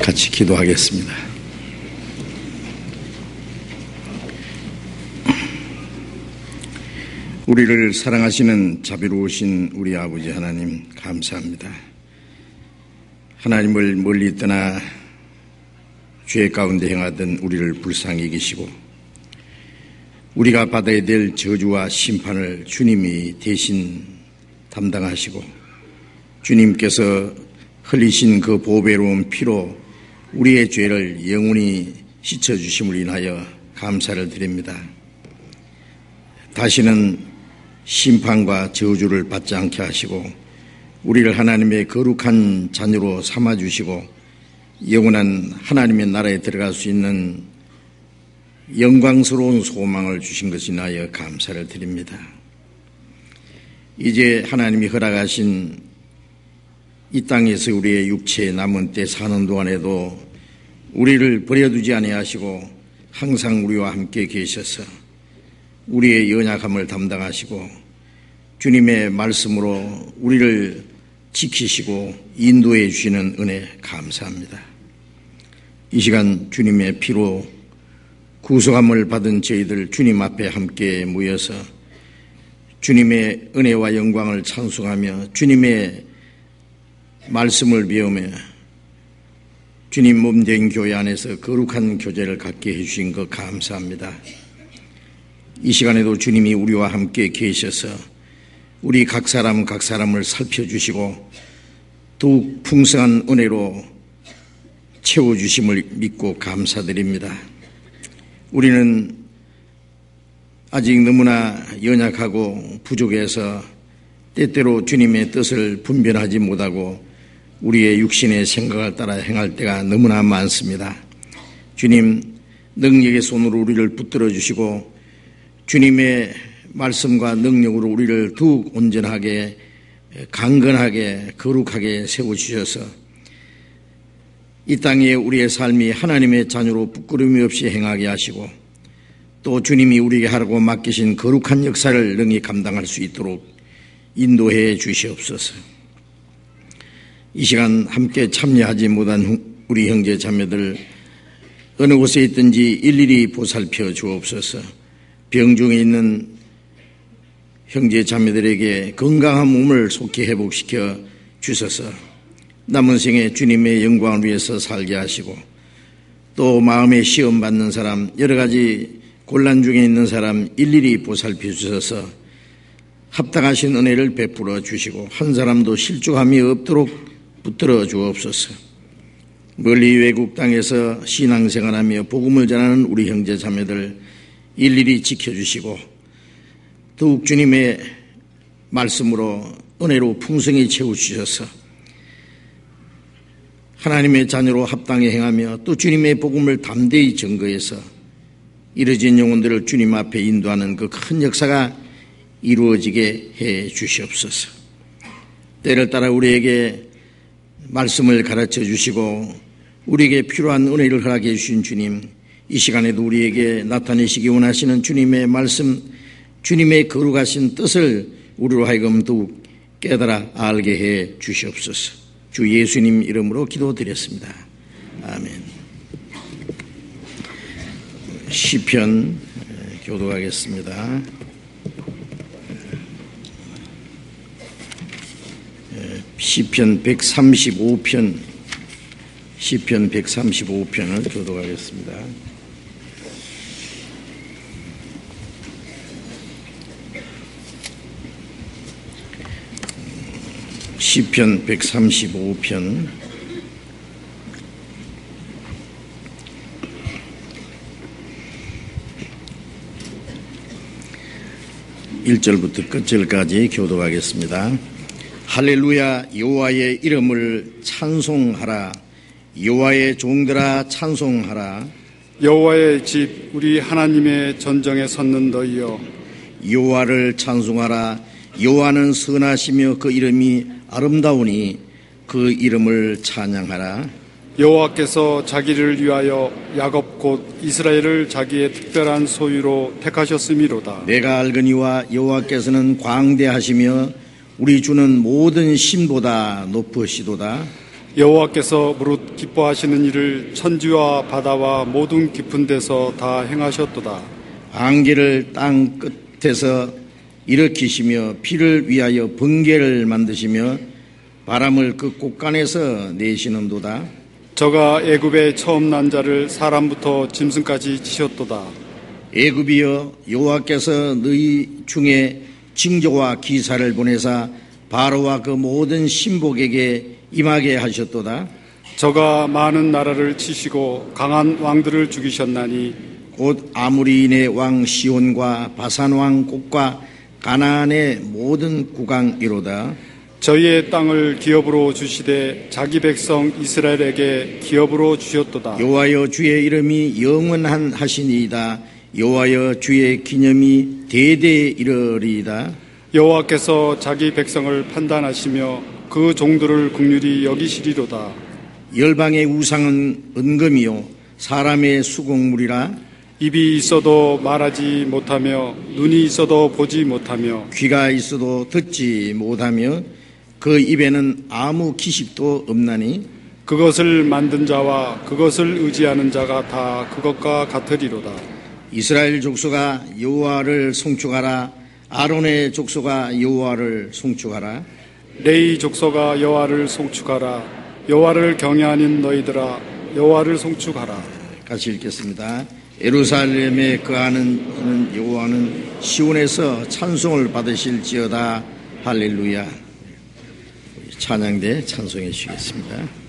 같이 기도하겠습니다. 우리를 사랑하시는 자비로우신 우리 아버지 하나님, 감사합니다. 하나님을 멀리 떠나 죄 가운데 행하던 우리를 불쌍히 여기시고 우리가 받아야 될 저주와 심판을 주님이 대신 담당하시고 주님께서 흘리신 그 보배로운 피로 우리의 죄를 영원히 씻어주심을 인하여 감사를 드립니다. 다시는 심판과 저주를 받지 않게 하시고 우리를 하나님의 거룩한 자녀로 삼아주시고 영원한 하나님의 나라에 들어갈 수 있는 영광스러운 소망을 주신 것이 인하여 감사를 드립니다. 이제 하나님이 허락하신 이 땅에서 우리의 육체에 남은 때 사는 동안에도 우리를 버려두지 아니하시고 항상 우리와 함께 계셔서 우리의 연약함을 담당하시고 주님의 말씀으로 우리를 지키시고 인도해 주시는 은혜 감사합니다. 이 시간 주님의 피로 구속함을 받은 저희들 주님 앞에 함께 모여서 주님의 은혜와 영광을 찬송하며 주님의 말씀을 배우며 주님 몸된 교회 안에서 거룩한 교제를 갖게 해주신 것 감사합니다. 이 시간에도 주님이 우리와 함께 계셔서 우리 각 사람을 살펴주시고 더욱 풍성한 은혜로 채워주심을 믿고 감사드립니다. 우리는 아직 너무나 연약하고 부족해서 때때로 주님의 뜻을 분별하지 못하고 우리의 육신의 생각을 따라 행할 때가 너무나 많습니다. 주님 능력의 손으로 우리를 붙들어 주시고 주님의 말씀과 능력으로 우리를 더욱 온전하게 강건하게 거룩하게 세워주셔서 이 땅에 우리의 삶이 하나님의 자녀로 부끄러움이 없이 행하게 하시고 또 주님이 우리에게 하라고 맡기신 거룩한 역사를 능히 감당할 수 있도록 인도해 주시옵소서. 이 시간 함께 참여하지 못한 우리 형제 자매들 어느 곳에 있든지 일일이 보살펴 주옵소서. 병중에 있는 형제 자매들에게 건강한 몸을 속히 회복시켜 주셔서 남은 생에 주님의 영광을 위해서 살게 하시고 또 마음에 시험 받는 사람 여러 가지 곤란 중에 있는 사람 일일이 보살펴 주셔서 합당하신 은혜를 베풀어 주시고 한 사람도 실족함이 없도록 붙들어 주옵소서. 멀리 외국 땅에서 신앙생활하며 복음을 전하는 우리 형제 자매들 일일이 지켜주시고 더욱 주님의 말씀으로 은혜로 풍성히 채워주셔서 하나님의 자녀로 합당히 행하며 또 주님의 복음을 담대히 증거해서 이뤄진 영혼들을 주님 앞에 인도하는 그 큰 역사가 이루어지게 해 주시옵소서. 때를 따라 우리에게 말씀을 가르쳐 주시고 우리에게 필요한 은혜를 허락해 주신 주님, 이 시간에도 우리에게 나타내시기 원하시는 주님의 말씀, 주님의 거룩하신 뜻을 우리로 하여금 더욱 깨달아 알게 해 주시옵소서. 주 예수님 이름으로 기도드렸습니다. 아멘. 시편 교독하겠습니다. 시편 135편, 시편 135편을 교독하겠습니다. 시편 135편 1절부터 끝절까지 교독하겠습니다. 할렐루야. 여호와의 이름을 찬송하라. 여호와의 종들아 찬송하라. 여호와의 집 우리 하나님의 전정에 섰는 너희여 여호와를 찬송하라. 여호와는 선하시며 그 이름이 아름다우니 그 이름을 찬양하라. 여호와께서 자기를 위하여 야곱 곧 이스라엘을 자기의 특별한 소유로 택하셨음이로다. 내가 알거니와 여호와께서는 광대하시며 우리 주는 모든 신보다 높으시도다. 여호와께서 무릇 기뻐하시는 일을 천지와 바다와 모든 깊은 데서 다 행하셨도다. 안개를 땅 끝에서 일으키시며 피를 위하여 번개를 만드시며 바람을 그 곳간에서 내시는도다. 저가 애굽의 처음 난 자를 사람부터 짐승까지 치셨도다. 애굽이여, 여호와께서 너희 중에 징조와 기사를 보내사 바로와 그 모든 신복에게 임하게 하셨도다. 저가 많은 나라를 치시고 강한 왕들을 죽이셨나니 곧 아모리인의 왕 시온과 바산 왕 곡과 가나안의 모든 국왕이로다. 저희의 땅을 기업으로 주시되 자기 백성 이스라엘에게 기업으로 주셨도다. 여호와여, 주의 이름이 영원한 하시니이다. 여호와여, 주의 기념이 대대에 이르리이다. 여호와께서 자기 백성을 판단하시며 그 종들을 긍휼히 여기시리로다. 열방의 우상은 은금이요 사람의 수공물이라. 입이 있어도 말하지 못하며 눈이 있어도 보지 못하며 귀가 있어도 듣지 못하며 그 입에는 아무 기식도 없나니 그것을 만든 자와 그것을 의지하는 자가 다 그것과 같으리로다. 이스라엘 족속아, 여호와를 송축하라. 아론의 족속아, 여호와를 송축하라. 레위 족속아, 여호와를 송축하라. 여호와를 경외하는 너희들아, 여호와를 송축하라. 같이 읽겠습니다. 예루살렘에 거하는 여호와는 시온에서 찬송을 받으실지어다. 할렐루야. 찬양대 찬송해 주시겠습니다.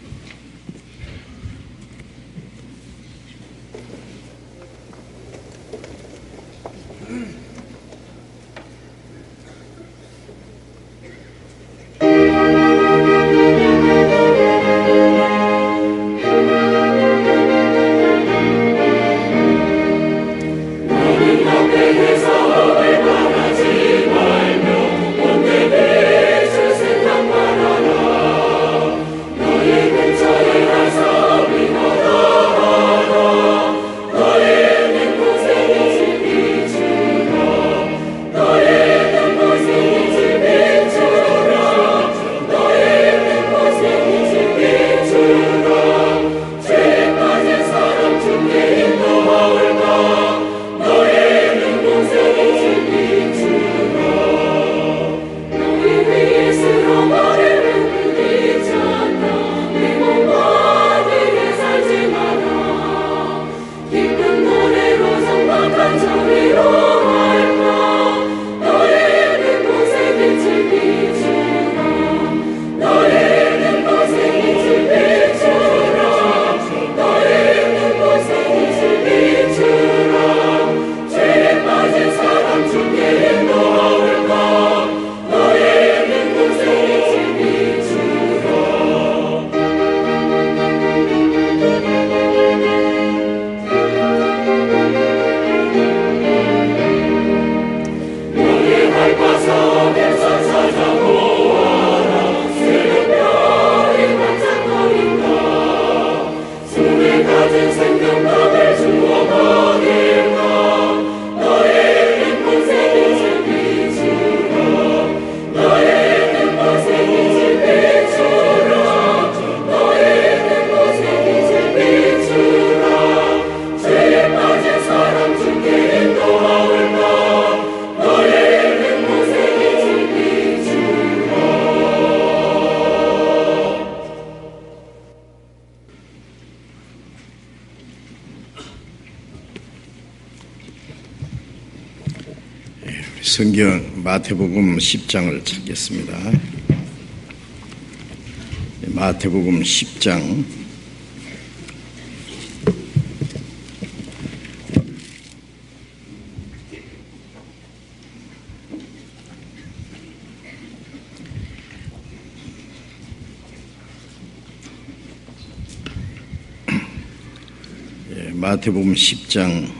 성경 마태복음 10장을 찾겠습니다. 마태복음 10장 마태복음 10장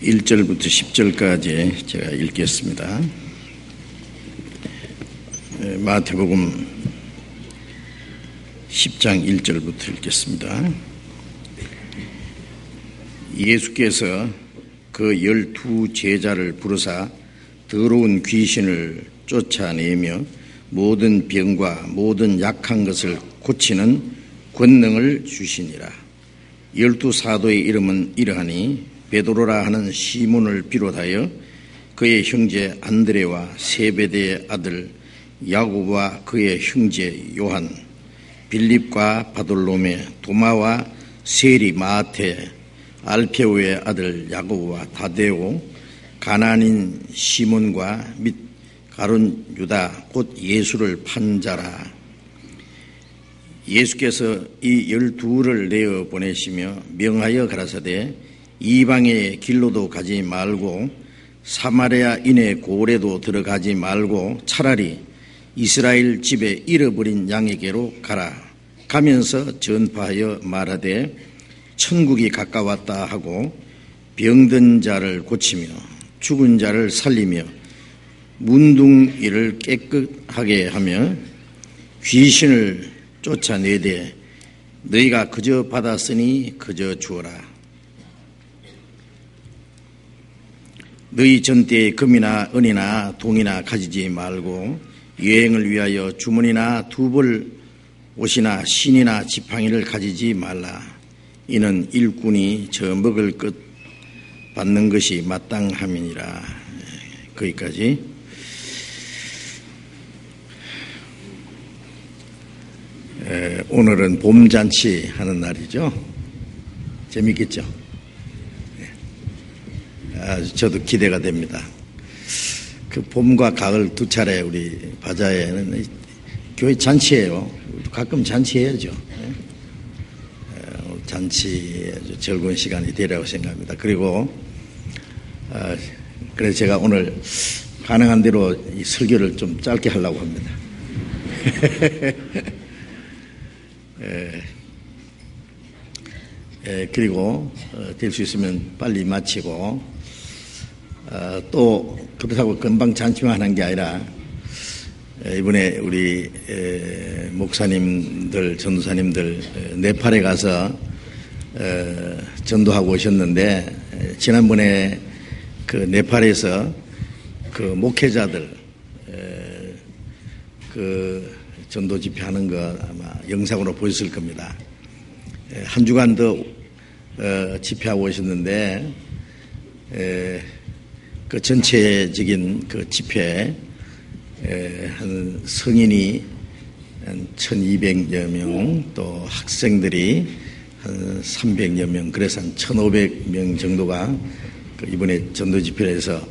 1절부터 10절까지 제가 읽겠습니다. 마태복음 10장 1절부터 읽겠습니다. 예수께서 그 12 제자를 부르사 더러운 귀신을 쫓아내며 모든 병과 모든 약한 것을 고치는 권능을 주시니라. 12사도의 이름은 이러하니 베드로라 하는 시몬을 비롯하여 그의 형제 안드레와 세베대의 아들 야고보와 그의 형제 요한, 빌립과 바돌로메, 도마와 세리 마테, 알페오의 아들 야고보와 다데오, 가나안인 시몬과 및 가룟 유다 곧 예수를 판 자라. 예수께서 이 12를 내어 보내시며 명하여 가라사대 이방의 길로도 가지 말고 사마리아인의 고래도 들어가지 말고 차라리 이스라엘 집에 잃어버린 양에게로 가라. 가면서 전파하여 말하되 천국이 가까웠다 하고 병든 자를 고치며 죽은 자를 살리며 문둥이를 깨끗하게 하며 귀신을 쫓아내되 너희가 그저 받았으니 그저 주어라. 너희 전대에 금이나 은이나 동이나 가지지 말고 여행을 위하여 주머니나 두벌 옷이나 신이나 지팡이를 가지지 말라. 이는 일꾼이 저 먹을 것 받는 것이 마땅함이니라. 거기까지. 오늘은 봄잔치 하는 날이죠. 재밌겠죠? 저도 기대가 됩니다. 그 봄과 가을 두 차례 우리 바자회는 교회 잔치예요. 가끔 잔치해야죠. 잔치 아주 즐거운 시간이 되리라고 생각합니다. 그리고 그래서 제가 오늘 가능한 대로 이 설교를 좀 짧게 하려고 합니다. 그리고 될 수 있으면 빨리 마치고 또 그렇다고 금방 잔치만 하는 게 아니라 이번에 우리 목사님들, 전도사님들 네팔에 가서 전도하고 오셨는데 지난번에 그 네팔에서 그 목회자들 그 전도 집회하는 거 아마 영상으로 보셨을 겁니다. 한 주간 더 집회하고 오셨는데 그 전체적인 그 집회에 한 성인이 한 1200여 명, 또 학생들이 한 300여 명, 그래서 한 1500명 정도가 이번에 전도 집회에서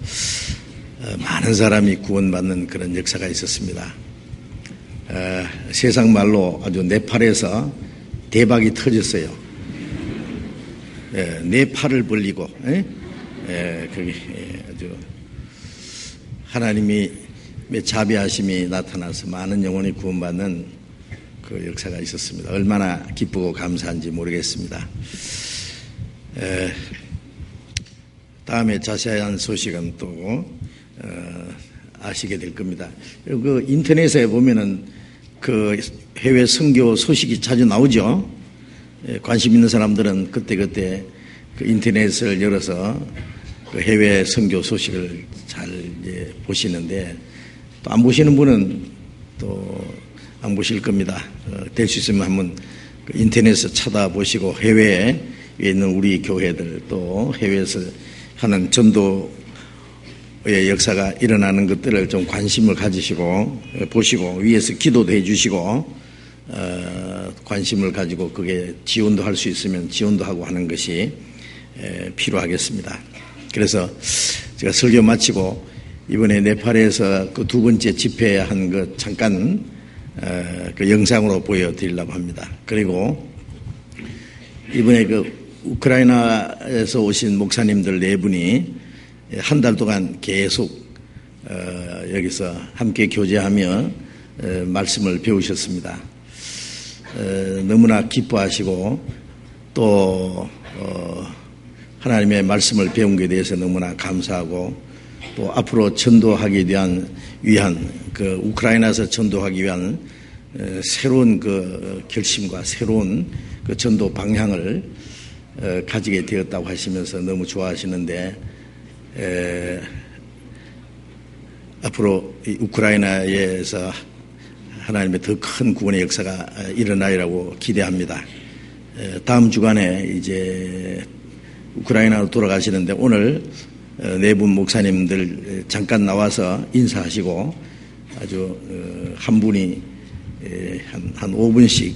많은 사람이 구원받는 그런 역사가 있었습니다. 세상 말로 아주 네팔에서 대박이 터졌어요. 네 팔을 벌리고, 거기 아주 하나님이 자비하심이 나타나서 많은 영혼이 구원받는 그 역사가 있었습니다. 얼마나 기쁘고 감사한지 모르겠습니다. 다음에 자세한 소식은 또 아시게 될 겁니다. 그 인터넷에 보면은 그 해외 선교 소식이 자주 나오죠. 관심 있는 사람들은 그때그때 그 인터넷을 열어서 그 해외 선교 소식을 잘 보시는데 또 안 보시는 분은 또 안 보실 겁니다. 될 수 있으면 한번 그 인터넷에서 찾아보시고 해외에 있는 우리 교회들 또 해외에서 하는 전도의 역사가 일어나는 것들을 좀 관심을 가지시고 보시고 위에서 기도도 해주시고 관심을 가지고 그게 지원도 할 수 있으면 지원도 하고 하는 것이 필요하겠습니다. 그래서 제가 설교 마치고 이번에 네팔에서 그 두 번째 집회한 것 잠깐 그 영상으로 보여드리려고 합니다. 그리고 이번에 그 우크라이나에서 오신 목사님들 네 분이 한 달 동안 계속 여기서 함께 교제하며 말씀을 배우셨습니다. 너무나 기뻐하시고 또 하나님의 말씀을 배운 것에 대해서 너무나 감사하고 또 앞으로 전도하기 위한 그 우크라이나에서 전도하기 위한 새로운 그 결심과 새로운 그 전도 방향을 가지게 되었다고 하시면서 너무 좋아하시는데 앞으로 이 우크라이나에서 하나님의 더 큰 구원의 역사가 일어나리라고 기대합니다. 다음 주간에 이제 우크라이나로 돌아가시는데 오늘 네 분 목사님들 잠깐 나와서 인사하시고 아주 한 분이 한 5분씩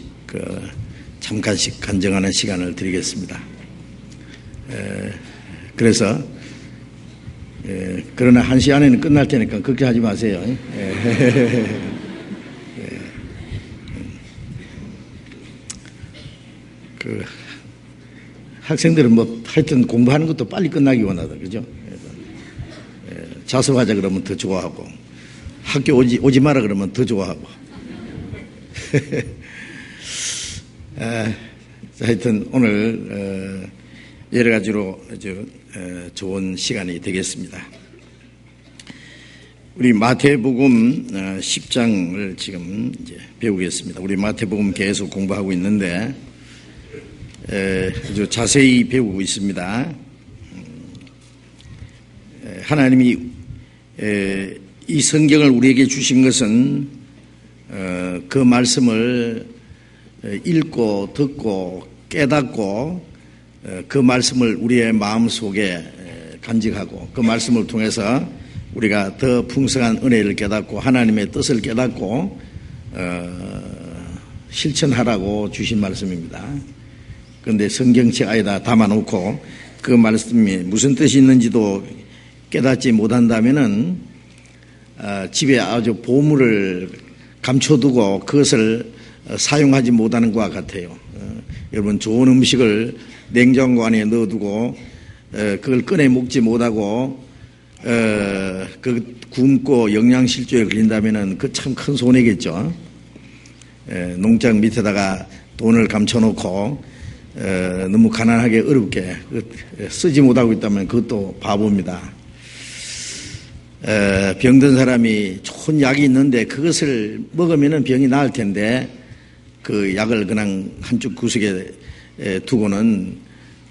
잠깐씩 간증하는 시간을 드리겠습니다. 그래서 그러나 1시 안에는 끝날 테니까 걱정하지 마세요. 학생들은 뭐 하여튼 공부하는 것도 빨리 끝나기 원하다, 그죠? 자습하자 그러면 더 좋아하고 학교 오지 마라 그러면 더 좋아하고 하여튼 오늘 여러 가지로 아주 좋은 시간이 되겠습니다. 우리 마태복음 10장을 지금 이제 배우겠습니다. 우리 마태복음 계속 공부하고 있는데 아주 자세히 배우고 있습니다. 하나님이 이 성경을 우리에게 주신 것은 그 말씀을 읽고 듣고 깨닫고 그 말씀을 우리의 마음속에 간직하고 그 말씀을 통해서 우리가 더 풍성한 은혜를 깨닫고 하나님의 뜻을 깨닫고 실천하라고 주신 말씀입니다. 그런데 성경책 안에다 담아놓고 그 말씀이 무슨 뜻이 있는지도 깨닫지 못한다면은 집에 아주 보물을 감춰두고 그것을 사용하지 못하는 것과 같아요. 여러분 좋은 음식을 냉장고 안에 넣어두고 그걸 꺼내 먹지 못하고 그 굶고 영양실조에 걸린다면은 그 참 큰 손해겠죠. 농장 밑에다가 돈을 감춰놓고 너무 가난하게 어렵게 쓰지 못하고 있다면 그것도 바보입니다. 병든 사람이 좋은 약이 있는데 그것을 먹으면 병이 나을 텐데 그 약을 그냥 한쪽 구석에 두고는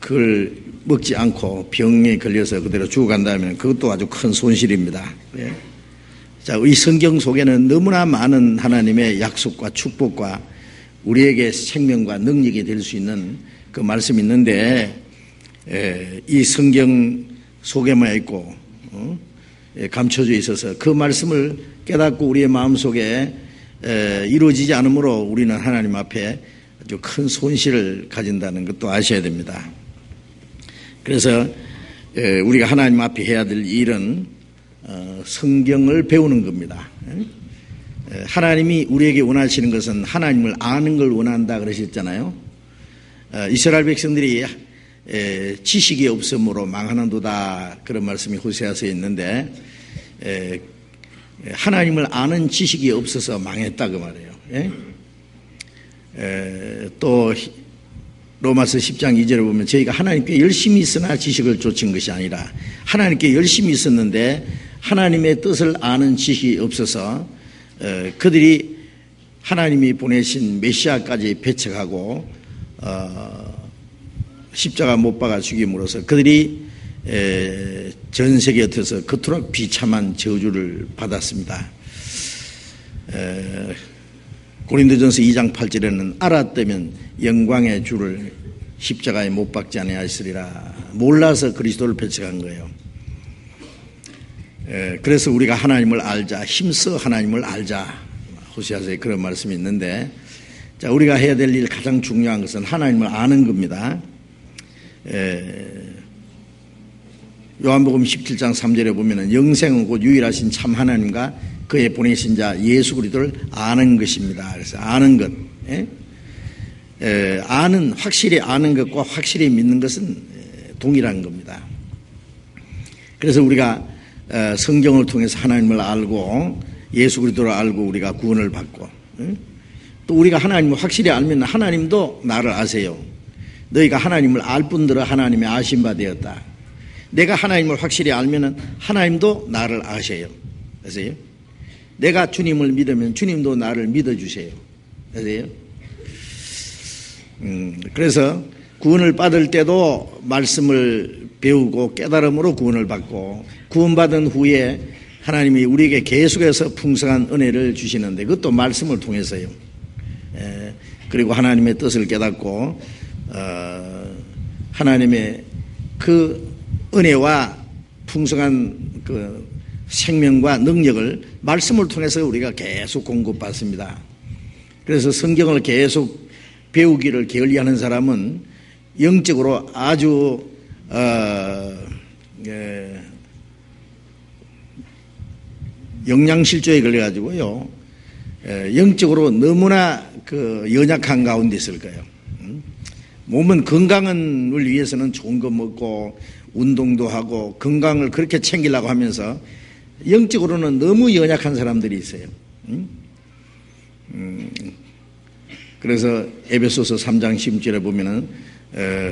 그걸 먹지 않고 병에 걸려서 그대로 죽어간다면 그것도 아주 큰 손실입니다. 자, 이 성경 속에는 너무나 많은 하나님의 약속과 축복과 우리에게 생명과 능력이 될 수 있는 그 말씀이 있는데 이 성경 속에만 있고 감춰져 있어서 그 말씀을 깨닫고 우리의 마음속에 이루어지지 않으므로 우리는 하나님 앞에 아주 큰 손실을 가진다는 것도 아셔야 됩니다. 그래서 우리가 하나님 앞에 해야 될 일은 성경을 배우는 겁니다. 하나님이 우리에게 원하시는 것은 하나님을 아는 걸 원한다 그러셨잖아요. 이스라엘 백성들이 지식이 없으므로 망하는도다 그런 말씀이 호세아서에 있는데 하나님을 아는 지식이 없어서 망했다 그 말이에요. 또 로마서 10장 2절에 보면 저희가 하나님께 열심히 있으나 지식을 좇은 것이 아니라 하나님께 열심히 있었는데 하나님의 뜻을 아는 지식이 없어서 그들이 하나님이 보내신 메시아까지 배척하고 십자가 못 박아 죽임으로써 그들이 전 세계에 흩어서 그토록 비참한 저주를 받았습니다. 고린도전서 2장 8절에는 알았다면 영광의 주를 십자가에 못 박지 아니하시리라. 몰라서 그리스도를 배척한 거예요. 그래서 우리가 하나님을 알자, 힘써 하나님을 알자. 호세아서에 그런 말씀이 있는데, 자, 우리가 해야 될 일 가장 중요한 것은 하나님을 아는 겁니다. 요한복음 17장 3절에 보면은 영생은 곧 유일하신 참 하나님과 그의 보내신 자 예수 그리스도를 아는 것입니다. 그래서 아는 것, 아는 확실히 아는 것과 확실히 믿는 것은 동일한 겁니다. 그래서 우리가 성경을 통해서 하나님을 알고 예수 그리스도를 알고 우리가 구원을 받고 또 우리가 하나님을 확실히 알면 하나님도 나를 아세요. 너희가 하나님을 알 뿐더러 하나님의 아신 바 되었다. 내가 하나님을 확실히 알면 하나님도 나를 아세요. 아세요? 내가 주님을 믿으면 주님도 나를 믿어주세요. 아세요? 그래서 구원을 받을 때도 말씀을 배우고 깨달음으로 구원을 받고 구원받은 후에 하나님이 우리에게 계속해서 풍성한 은혜를 주시는데 그것도 말씀을 통해서요. 그리고 하나님의 뜻을 깨닫고 하나님의 그 은혜와 풍성한 그 생명과 능력을 말씀을 통해서 우리가 계속 공급받습니다. 그래서 성경을 계속 배우기를 게을리하는 사람은 영적으로 아주 영양실조에 걸려가지고요, 영적으로 너무나 그 연약한 가운데 있을 거예요. 몸은 건강을 위해서는 좋은 거 먹고 운동도 하고 건강을 그렇게 챙기려고 하면서 영적으로는 너무 연약한 사람들이 있어요. 그래서 에베소서 3장 10절에 보면은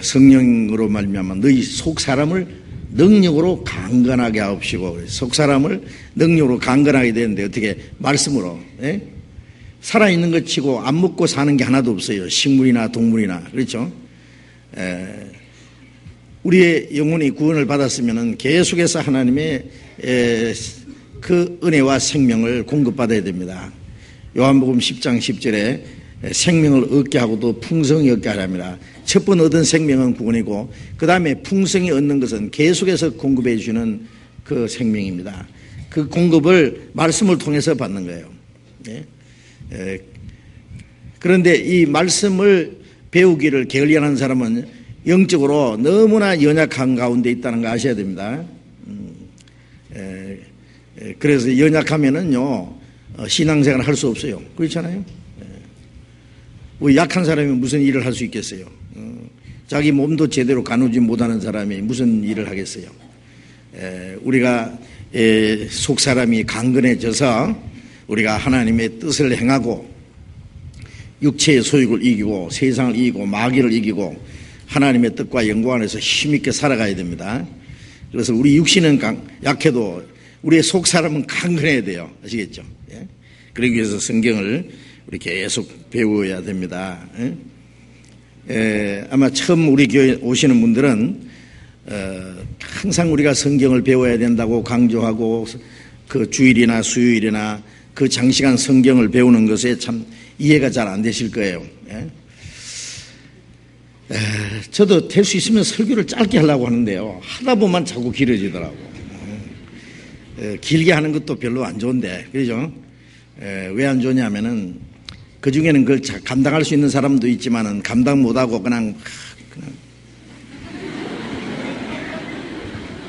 성령으로 말미암아 너희 속 사람을 능력으로 강건하게 하옵시고, 속 사람을 능력으로 강건하게 되는데 어떻게 말씀으로 살아있는 것 치고 안 먹고 사는 게 하나도 없어요. 식물이나 동물이나. 그렇죠? 우리의 영혼이 구원을 받았으면 계속해서 하나님의 그 은혜와 생명을 공급받아야 됩니다. 요한복음 10장 10절에 생명을 얻게 하고도 풍성히 얻게 하랍니다. 첫 번 얻은 생명은 구원이고 그 다음에 풍성히 얻는 것은 계속해서 공급해 주는 그 생명입니다. 그 공급을 말씀을 통해서 받는 거예요. 그런데 이 말씀을 배우기를 게을리하는 사람은 영적으로 너무나 연약한 가운데 있다는 거 아셔야 됩니다. 그래서 연약하면은요, 신앙생활 할 수 없어요. 그렇잖아요? 약한 사람이 무슨 일을 할 수 있겠어요? 자기 몸도 제대로 가누지 못하는 사람이 무슨 일을 하겠어요? 우리가 속 사람이 강건해져서 우리가 하나님의 뜻을 행하고 육체의 소욕을 이기고 세상을 이기고 마귀를 이기고 하나님의 뜻과 영광 안에서 힘있게 살아가야 됩니다. 그래서 우리 육신은 약해도 우리의 속 사람은 강건해야 돼요. 아시겠죠? 그러기 위해서 성경을 우리 계속 배워야 됩니다. 아마 처음 우리 교회 오시는 분들은 항상 우리가 성경을 배워야 된다고 강조하고 그 주일이나 수요일이나 그 장시간 성경을 배우는 것에 참 이해가 잘 안 되실 거예요. 저도 될 수 있으면 설교를 짧게 하려고 하는데요, 하다 보면 자꾸 길어지더라고. 길게 하는 것도 별로 안 좋은데, 그죠? 왜 안 좋냐면은 그 중에는 그걸 감당할 수 있는 사람도 있지만은 감당 못하고 그냥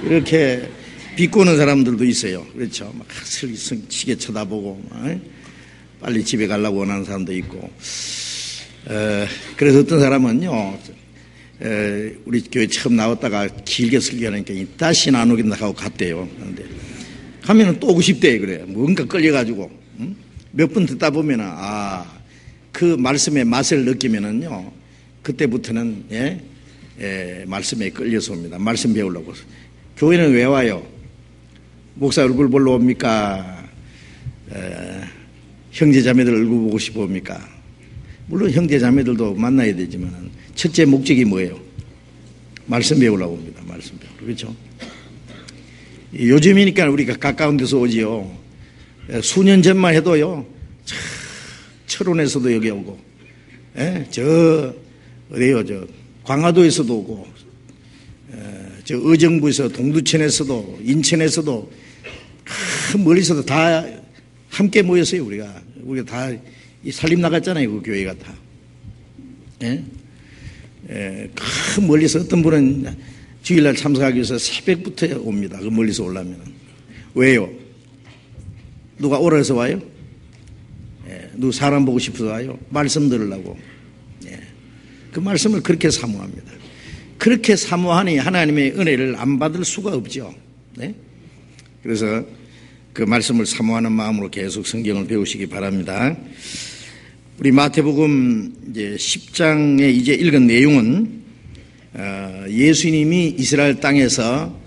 이렇게 비꼬는 사람들도 있어요. 그렇죠? 막 시계 쳐다보고 빨리 집에 가려고 원하는 사람도 있고. 그래서 어떤 사람은요, 우리 교회 처음 나왔다가 길게 설교하니까 다시 안 오겠다 하고 갔대요. 그런데 가면은 또 오고 싶대. 그래. 뭔가 끌려가지고 몇 분 듣다 보면은 그 말씀의 맛을 느끼면은요, 그때부터는 말씀에 끌려서 옵니다. 말씀 배우려고. 교회는 왜 와요? 목사 얼굴 보러 옵니까? 형제 자매들 얼굴 보고 싶어 옵니까? 물론 형제 자매들도 만나야 되지만 첫째 목적이 뭐예요? 말씀 배우려고 옵니다. 말씀 배우러. 그렇죠? 요즘이니까 우리가 가까운 데서 오지요. 수년 전만 해도요, 철원에서도 여기 오고, 어디요, 광화도에서도 오고, 의정부에서, 동두천에서도, 인천에서도, 멀리서도 다 함께 모였어요, 우리가. 우리가 다 살림 나갔잖아요, 그 교회가 다. 멀리서 어떤 분은 주일날 참석하기 위해서 새벽부터 옵니다. 그 멀리서 오려면. 왜요? 누가 오라 해서 와요? 누구 사람 보고 싶어서 와요? 말씀 들으려고. 그 말씀을 그렇게 사모합니다. 그렇게 사모하니 하나님의 은혜를 안 받을 수가 없죠. 그래서 그 말씀을 사모하는 마음으로 계속 성경을 배우시기 바랍니다. 우리 마태복음 이제 10장에 이제 읽은 내용은 예수님이 이스라엘 땅에서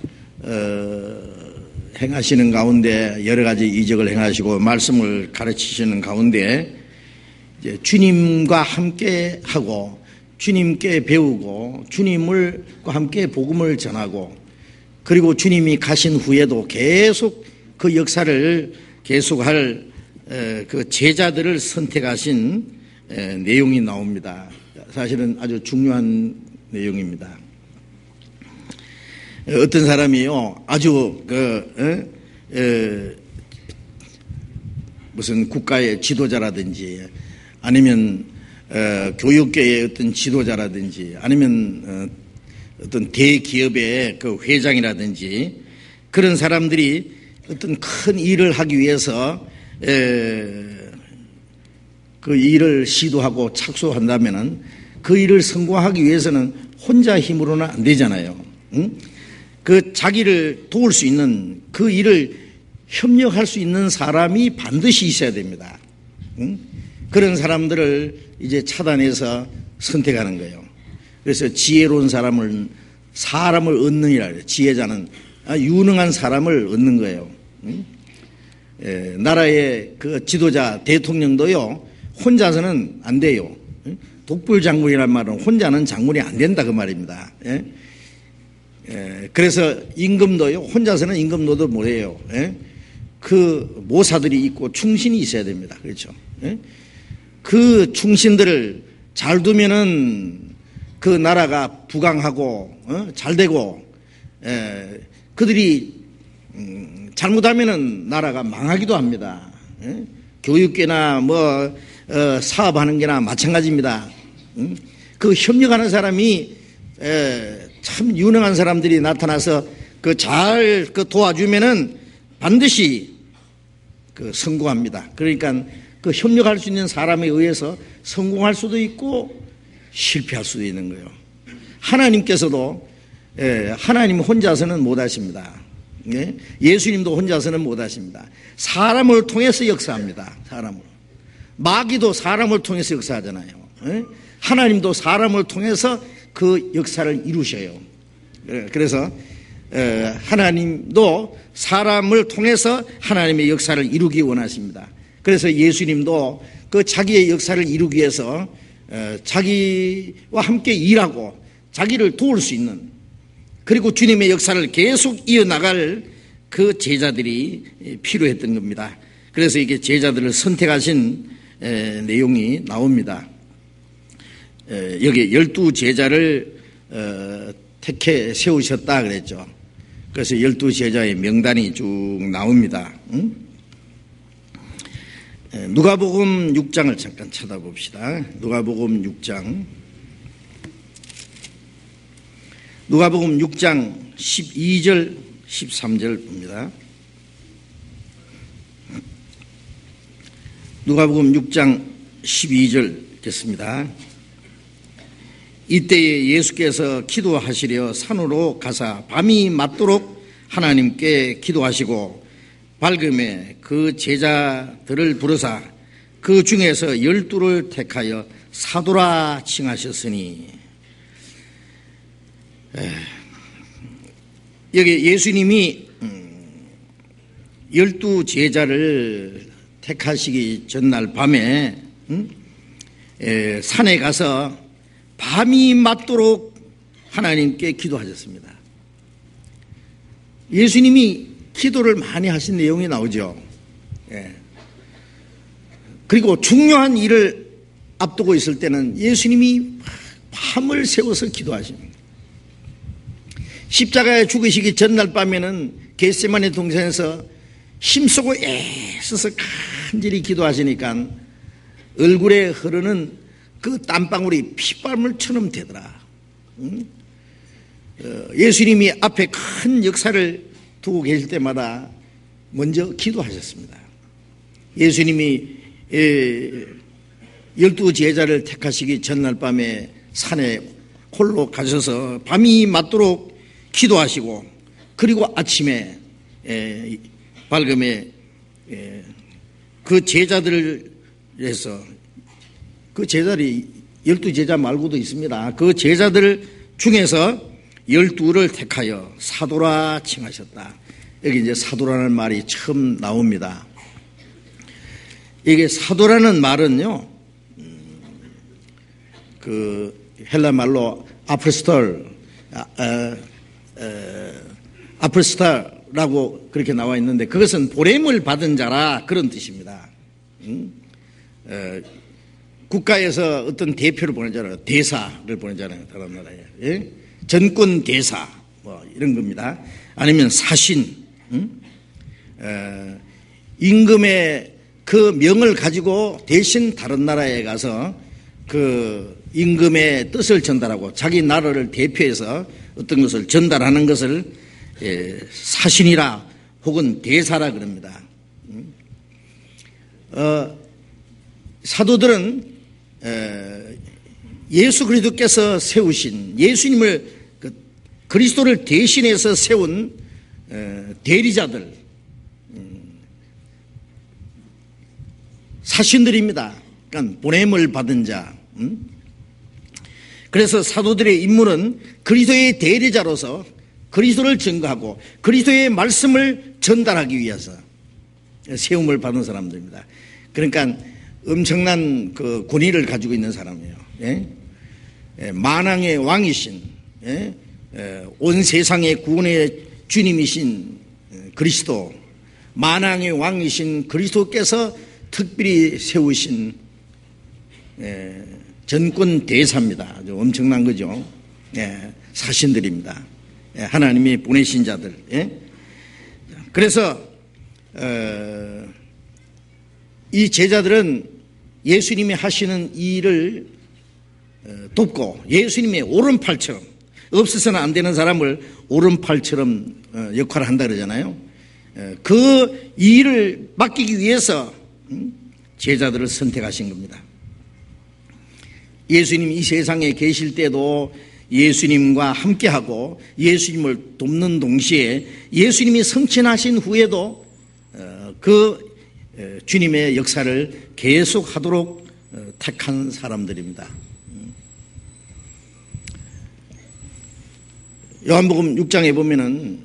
행하시는 가운데 여러 가지 이적을 행하시고 말씀을 가르치시는 가운데 이제 주님과 함께 하고 주님께 배우고 주님과 함께 복음을 전하고 그리고 주님이 가신 후에도 계속 그 역사를 계속할 그 제자들을 선택하신 내용이 나옵니다. 사실은 아주 중요한 내용입니다. 어떤 사람이요, 아주 무슨 국가의 지도자라든지 아니면 교육계의 어떤 지도자라든지 아니면 어떤 대기업의 그 회장이라든지 그런 사람들이 어떤 큰 일을 하기 위해서 그 일을 시도하고 착수한다면은 그 일을 성공하기 위해서는 혼자 힘으로는 안 되잖아요. 응? 그 자기를 도울 수 있는 그 일을 협력할 수 있는 사람이 반드시 있어야 됩니다. 응? 그런 사람들을 이제 차단해서 선택하는 거예요. 그래서 지혜로운 사람을 얻느니라 그래요. 지혜자는 유능한 사람을 얻는 거예요. 응? 나라의 그 지도자 대통령도요 혼자서는 안 돼요. 독불 장군이란 말은 혼자는 장군이 안 된다 그 말입니다. 그래서 임금도요 혼자서는 임금도도 못해요. 그 모사들이 있고 충신이 있어야 됩니다. 그렇죠? 그 충신들을 잘 두면은 그 나라가 부강하고 잘 되고 그들이 잘못하면은 나라가 망하기도 합니다. 교육계나 뭐 사업하는 게나 마찬가지입니다. 그 협력하는 사람이 참 유능한 사람들이 나타나서 그 잘 도와주면은 반드시 그 성공합니다. 그러니까 그 협력할 수 있는 사람에 의해서 성공할 수도 있고 실패할 수도 있는 거예요. 하나님께서도 하나님 혼자서는 못하십니다. 예수님도 혼자서는 못하십니다. 사람을 통해서 역사합니다. 사람을. 마귀도 사람을 통해서 역사하잖아요. 하나님도 사람을 통해서 그 역사를 이루셔요. 그래서 하나님도 사람을 통해서 하나님의 역사를 이루기 원하십니다. 그래서 예수님도 그 자기의 역사를 이루기 위해서 자기와 함께 일하고 자기를 도울 수 있는 그리고 주님의 역사를 계속 이어나갈 그 제자들이 필요했던 겁니다. 그래서 이게 제자들을 선택하신 내용이 나옵니다. 여기 12제자를 택해 세우셨다 그랬죠. 그래서 12제자의 명단이 쭉 나옵니다. 누가복음 6장을 잠깐 쳐다봅시다. 누가복음 6장 12절 13절 봅니다. 누가복음 6장 12절 읽겠습니다. 이때에 예수께서 기도하시려 산으로 가사 밤이 맞도록 하나님께 기도하시고 밝음에 그 제자들을 부르사 그 중에서 12를 택하여 사도라 칭하셨으니 여기 예수님이 12제자를 택하시기 전날 밤에 산에 가서 밤이 맞도록 하나님께 기도하셨습니다. 예수님이 기도를 많이 하신 내용이 나오죠. 그리고 중요한 일을 앞두고 있을 때는 예수님이 밤을 새워서 기도하십니다. 십자가에 죽으시기 전날 밤에는 겟세마네 동산에서 힘쓰고 애써서 간절히 기도하시니까 얼굴에 흐르는 그 땀방울이 핏방울처럼 되더라. 예수님이 앞에 큰 역사를 두고 계실 때마다 먼저 기도하셨습니다. 예수님이 12제자를 택하시기 전날 밤에 산에 홀로 가셔서 밤이 맞도록 기도하시고 그리고 아침에 밝음에 그 제자들을 위해서 그 제자들이 12제자 말고도 있습니다. 그 제자들 중에서 12를 택하여 사도라 칭하셨다. 여기 이제 사도라는 말이 처음 나옵니다. 이게 사도라는 말은요, 그 헬라 말로 아프스톨 라고 그렇게 나와 있는데 그것은 보냄을 받은 자라 그런 뜻입니다. 국가에서 어떤 대표를 보내잖아요. 대사를 보내잖아요. 다른 나라에. 예? 전권 대사 뭐 이런 겁니다. 아니면 사신, 임금의 그 명을 가지고 대신 다른 나라에 가서 그 임금의 뜻을 전달하고 자기 나라를 대표해서 어떤 것을 전달하는 것을 사신이라 혹은 대사라 그럽니다. 사도들은 예수 그리스도께서 세우신 예수님을 그리스도를 대신해서 세운 대리자들, 사신들입니다. 그러니까 보냄을 받은 자. 그래서 사도들의 임무는 그리스도의 대리자로서 그리스도를 증거하고 그리스도의 말씀을 전달하기 위해서 세움을 받은 사람들입니다. 그러니까 엄청난 그 권위를 가지고 있는 사람이에요. 예? 만왕의 왕이신, 예? 온 세상의 구원의 주님이신 그리스도, 만왕의 왕이신 그리스도께서 특별히 세우신 전권 대사입니다. 아주 엄청난 거죠. 예, 사신들입니다. 예, 하나님이 보내신 자들. 예? 그래서 이 제자들은 예수님이 하시는 일을 돕고 예수님의 오른팔처럼, 없어서는 안 되는 사람을 오른팔처럼 역할을 한다 그러잖아요. 그 일을 맡기기 위해서 제자들을 선택하신 겁니다. 예수님 이 세상에 계실 때도 예수님과 함께하고 예수님을 돕는 동시에 예수님이 성취하신 후에도 그 주님의 역사를 계속하도록 택한 사람들입니다. 요한복음 6장에 보면은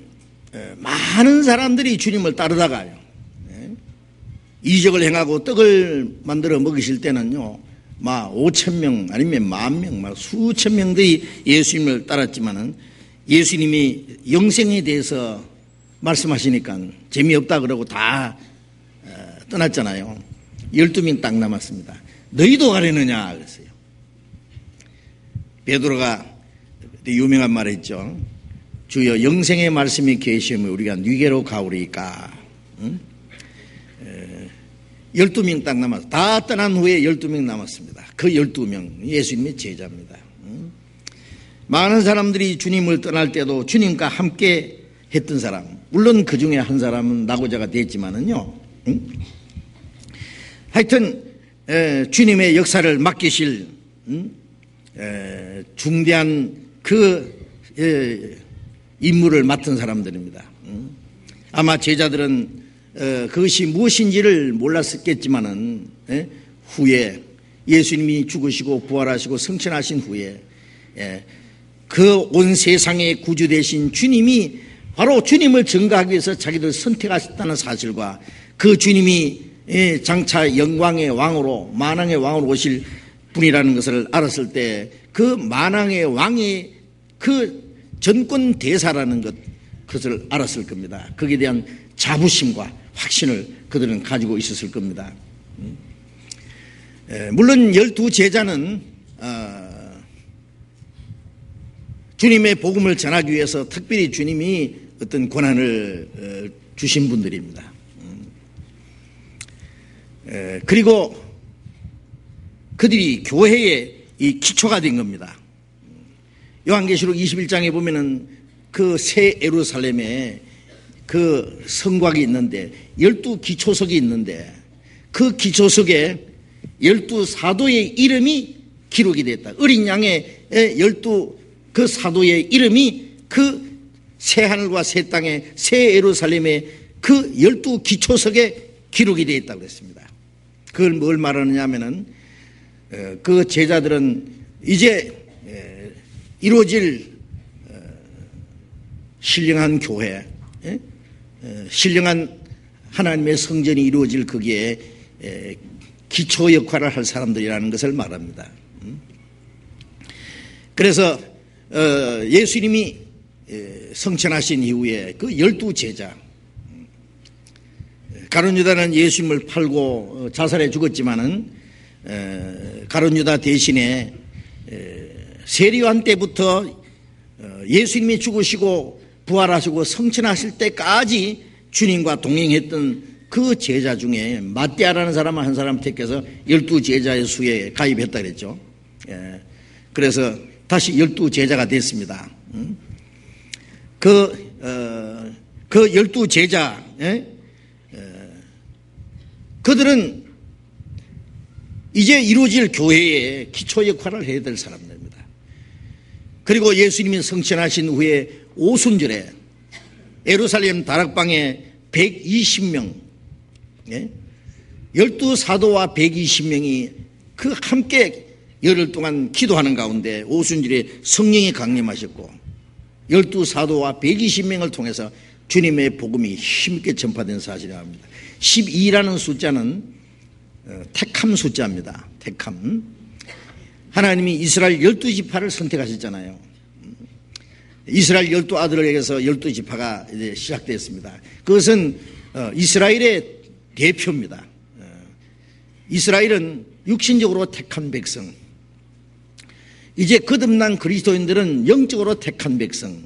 많은 사람들이 주님을 따르다가요, 이적을 행하고 떡을 만들어 먹이실 때는요, 막 5,000명 아니면 10,000명, 막 수천 명들이 예수님을 따랐지만은 예수님이 영생에 대해서 말씀하시니까 재미없다 그러고 다 떠났잖아요. 12명 딱 남았습니다. 너희도 가려느냐 그랬어요. 베드로가 유명한 말을 했죠. 주여 영생의 말씀이 계시면 우리가 누게로 가오리까. 12명 딱 남았어요. 다 떠난 후에 12명 남았습니다. 그 12명 예수님의 제자입니다. 많은 사람들이 주님을 떠날 때도 주님과 함께 했던 사람, 물론 그 중에 한 사람은 낙오자가 됐지만은요, 하여튼 주님의 역사를 맡기실 중대한 그 임무를 맡은 사람들입니다. 아마 제자들은 그것이 무엇인지를 몰랐겠지만은 후에 예수님이 죽으시고 부활하시고 승천하신 후에 그 온 세상의 구주 되신 주님이 바로 주님을 증거하기 위해서 자기들 선택하셨다는 사실과 그 주님이 장차 영광의 왕으로 만왕의 왕으로 오실 분이라는 것을 알았을 때 그 만왕의 왕이 그 전권 대사라는 그것을 알았을 겁니다. 거기에 대한 자부심과 확신을 그들은 가지고 있었을 겁니다. 물론 12제자는 주님의 복음을 전하기 위해서 특별히 주님이 어떤 권한을 주신 분들입니다. 그리고 그들이 교회의 이 기초가 된 겁니다. 요한계시록 21장에 보면은 그 새 예루살렘에 그 성곽이 있는데 12기초석이 있는데 그 기초석에 12사도의 이름이 기록이 됐다. 어린 양의 12그 사도의 이름이 그 새 하늘과 새 땅에 새 예루살렘에 그 12기초석에 기록이 되어 있다고 그랬습니다. 그걸 뭘 말하느냐 하면은 그 제자들은 이제 이루어질 신령한 교회, 신령한 하나님의 성전이 이루어질 거기에 기초 역할을 할 사람들이라는 것을 말합니다. 그래서 예수님이 성천하신 이후에 그 12제자, 가룟 유다는 예수님을 팔고 자살해 죽었지만은 가룟 유다 대신에 세리요한 때부터 예수님이 죽으시고 부활하시고 성천하실 때까지 주님과 동행했던 그 제자 중에 마띠아라는 사람을 한 사람 택해서 12제자의 수에 가입했다 그랬죠. 그래서 다시 12제자가 됐습니다. 그 12제자, 그들은 이제 이루어질 교회의 기초 역할을 해야 될 사람들입니다. 그리고 예수님이 성천하신 후에 오순절에 예루살렘 다락방에 120명, 12사도와 120명이 그 함께 열흘 동안 기도하는 가운데 오순절에 성령이 강림하셨고 12사도와 120명을 통해서 주님의 복음이 힘있게 전파된 사실이라고 합니다. 12라는 숫자는 택함 숫자입니다. 택함. 하나님이 이스라엘 12지파를 선택하셨잖아요. 이스라엘 12아들에게서 12지파가 이제 시작됐습니다. 그것은 이스라엘의 대표입니다. 이스라엘은 육신적으로 택한 백성, 이제 거듭난 그리스도인들은 영적으로 택한 백성.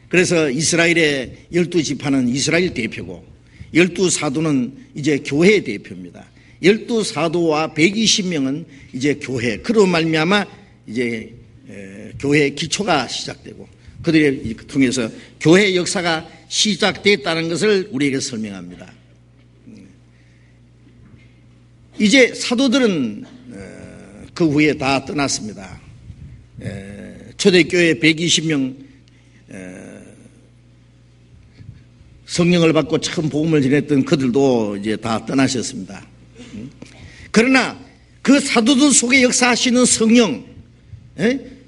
그래서 이스라엘의 12지파는 이스라엘 대표고 12사도는 이제 교회의 대표입니다. 12사도와 120명은 이제 교회, 그로 말미암아 이제 교회의 기초가 시작되고 그들을 통해서 교회 역사가 시작됐다는 것을 우리에게 설명합니다. 이제 사도들은 그 후에 다 떠났습니다. 초대교회 120명 성령을 받고 처음 복음을 전했던 그들도 이제 다 떠나셨습니다. 그러나 그 사도들 속에 역사하시는 성령,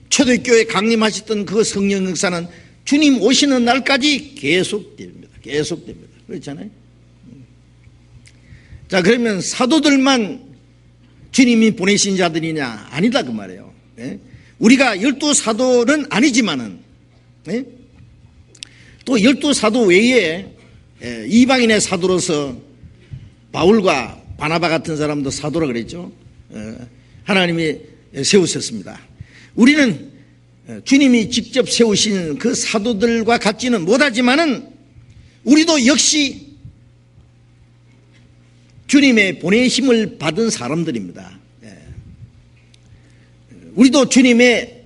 초대교회 강림하셨던 그 성령 역사는 주님 오시는 날까지 계속됩니다. 계속됩니다. 그렇잖아요. 자, 그러면 사도들만 주님이 보내신 자들이냐? 아니다 그 말이에요. 우리가 12사도는 아니지만은 또 12사도 외에 이방인의 사도로서 바울과 바나바 같은 사람도 사도라 그랬죠. 하나님이 세우셨습니다. 우리는 주님이 직접 세우신 그 사도들과 같지는 못하지만은 우리도 역시 주님의 보내심을 받은 사람들입니다. 우리도 주님의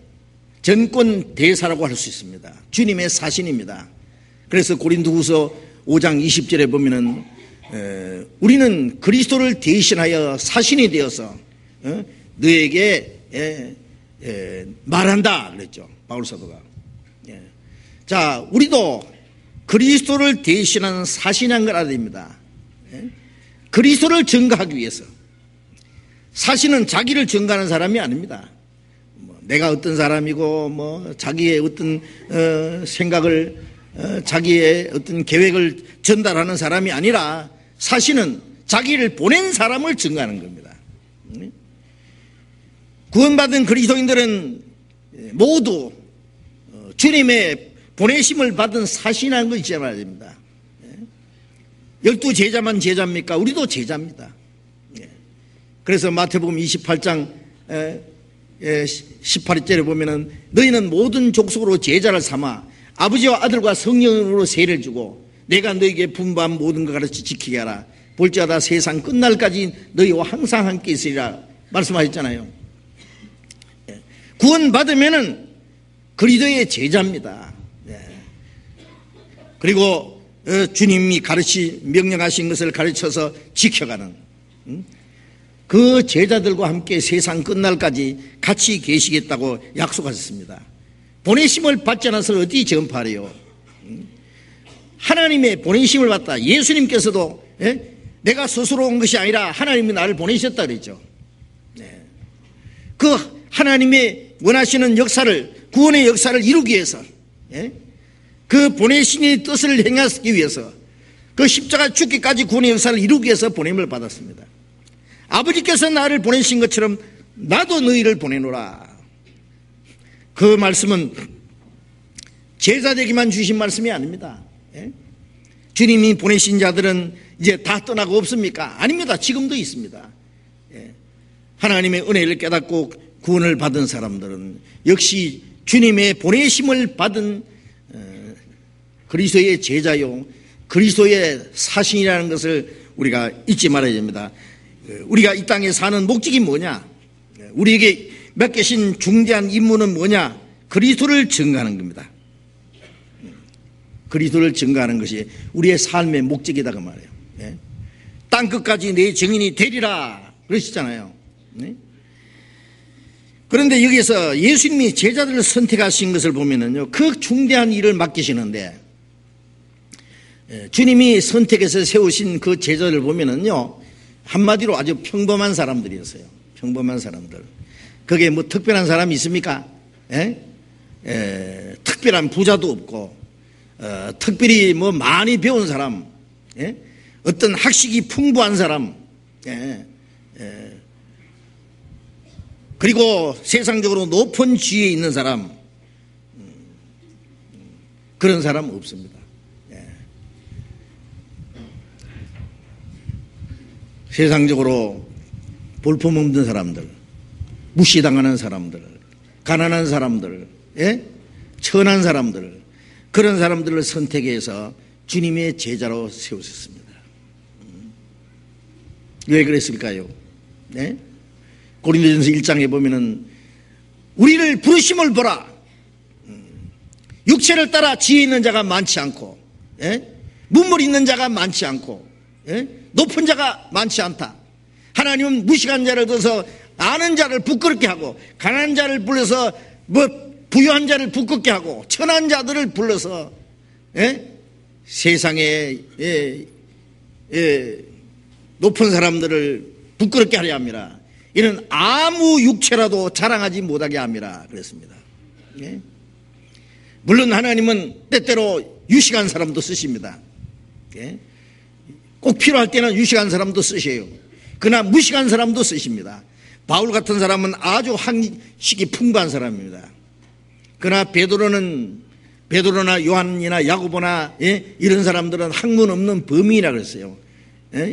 전권 대사라고 할 수 있습니다. 주님의 사신입니다. 그래서 고린도후서 5장 20절에 보면은 우리는 그리스도를 대신하여 사신이 되어서 너에게 말한다 그랬죠. 바울 사도가. 자, 우리도 그리스도를 대신하는 사신한 걸 알아야 됩니다. 그리스도를 증거하기 위해서. 사신은 자기를 증거하는 사람이 아닙니다. 내가 어떤 사람이고 자기의 어떤 생각을 자기의 어떤 계획을 전달하는 사람이 아니라 사신은 자기를 보낸 사람을 증거하는 겁니다. 구원받은 그리스도인들은 모두 주님의 보내심을 받은 사신한 거 잊지 말아야 됩니다. 12제자만 제자입니까? 우리도 제자입니다. 그래서 마태복음 28장 18절에 보면은 너희는 모든 족속으로 제자를 삼아 아버지와 아들과 성령으로 세례를 주고 내가 너희에게 분부한 모든 것 가르쳐 지키게 하라. 볼지어다 세상 끝날까지 너희와 항상 함께 있으리라 말씀하셨잖아요. 구원받으면은 그리스도의 제자입니다. 그리고 주님이 명령하신 것을 가르쳐서 지켜가는 그 제자들과 함께 세상 끝날까지 같이 계시겠다고 약속하셨습니다. 보내심을 받지 않아서 어디 전파해요? 하나님의 보내심을 받다. 예수님께서도 내가 스스로 온 것이 아니라 하나님이 나를 보내셨다 그랬죠. 그 하나님의 원하시는 역사를, 구원의 역사를 이루기 위해서, 그 보내신의 뜻을 행하기 위해서, 그 십자가 죽기까지 구원의 역사를 이루기 위해서 보냄을 받았습니다. 아버지께서 나를 보내신 것처럼 나도 너희를 보내노라. 그 말씀은 제자되기만 주신 말씀이 아닙니다. 주님이 보내신 자들은 이제 다 떠나고 없습니까? 아닙니다. 지금도 있습니다. 하나님의 은혜를 깨닫고 구원을 받은 사람들은 역시 주님의 보내심을 받은 그리스도의 제자요, 그리스도의 사신이라는 것을 우리가 잊지 말아야 됩니다. 우리가 이 땅에 사는 목적이 뭐냐? 우리에게 맡기신 중대한 임무는 뭐냐? 그리스도를 증거하는 겁니다. 그리스도를 증거하는 것이 우리의 삶의 목적이다 그 말이에요. 땅끝까지 내 증인이 되리라 그러시잖아요. 그런데 여기서 예수님이 제자들을 선택하신 것을 보면은요, 그 중대한 일을 맡기시는데, 주님이 선택해서 세우신 그 제자들을 보면은요, 한마디로 아주 평범한 사람들이었어요. 평범한 사람들. 거기에 뭐 특별한 사람이 있습니까? 특별한 부자도 없고, 특별히 뭐 많이 배운 사람, 어떤 학식이 풍부한 사람, 그리고 세상적으로 높은 지위에 있는 사람, 그런 사람 없습니다. 세상적으로 볼품없는 사람들, 무시당하는 사람들, 가난한 사람들, 천한 사람들, 그런 사람들을 선택해서 주님의 제자로 세우셨습니다. 왜 그랬을까요? 고린도전서 1장에 보면은 우리를 부르심을 보라. 육체를 따라 지혜 있는 자가 많지 않고, 문물 있는 자가 많지 않고, 높은 자가 많지 않다. 하나님은 무식한 자를 들어서 아는 자를 부끄럽게 하고, 가난한 자를 불러서 부유한 자를 부끄럽게 하고, 천한 자들을 불러서 세상에 높은 사람들을 부끄럽게 하려 합니다. 이는 아무 육체라도 자랑하지 못하게 함이라 그랬습니다. 물론 하나님은 때때로 유식한 사람도 쓰십니다. 꼭 필요할 때는 유식한 사람도 쓰셔요. 그러나 무식한 사람도 쓰십니다. 바울 같은 사람은 아주 학식이 풍부한 사람입니다. 그러나 베드로나 요한이나 야고보나 이런 사람들은 학문 없는 범인이라 그랬어요.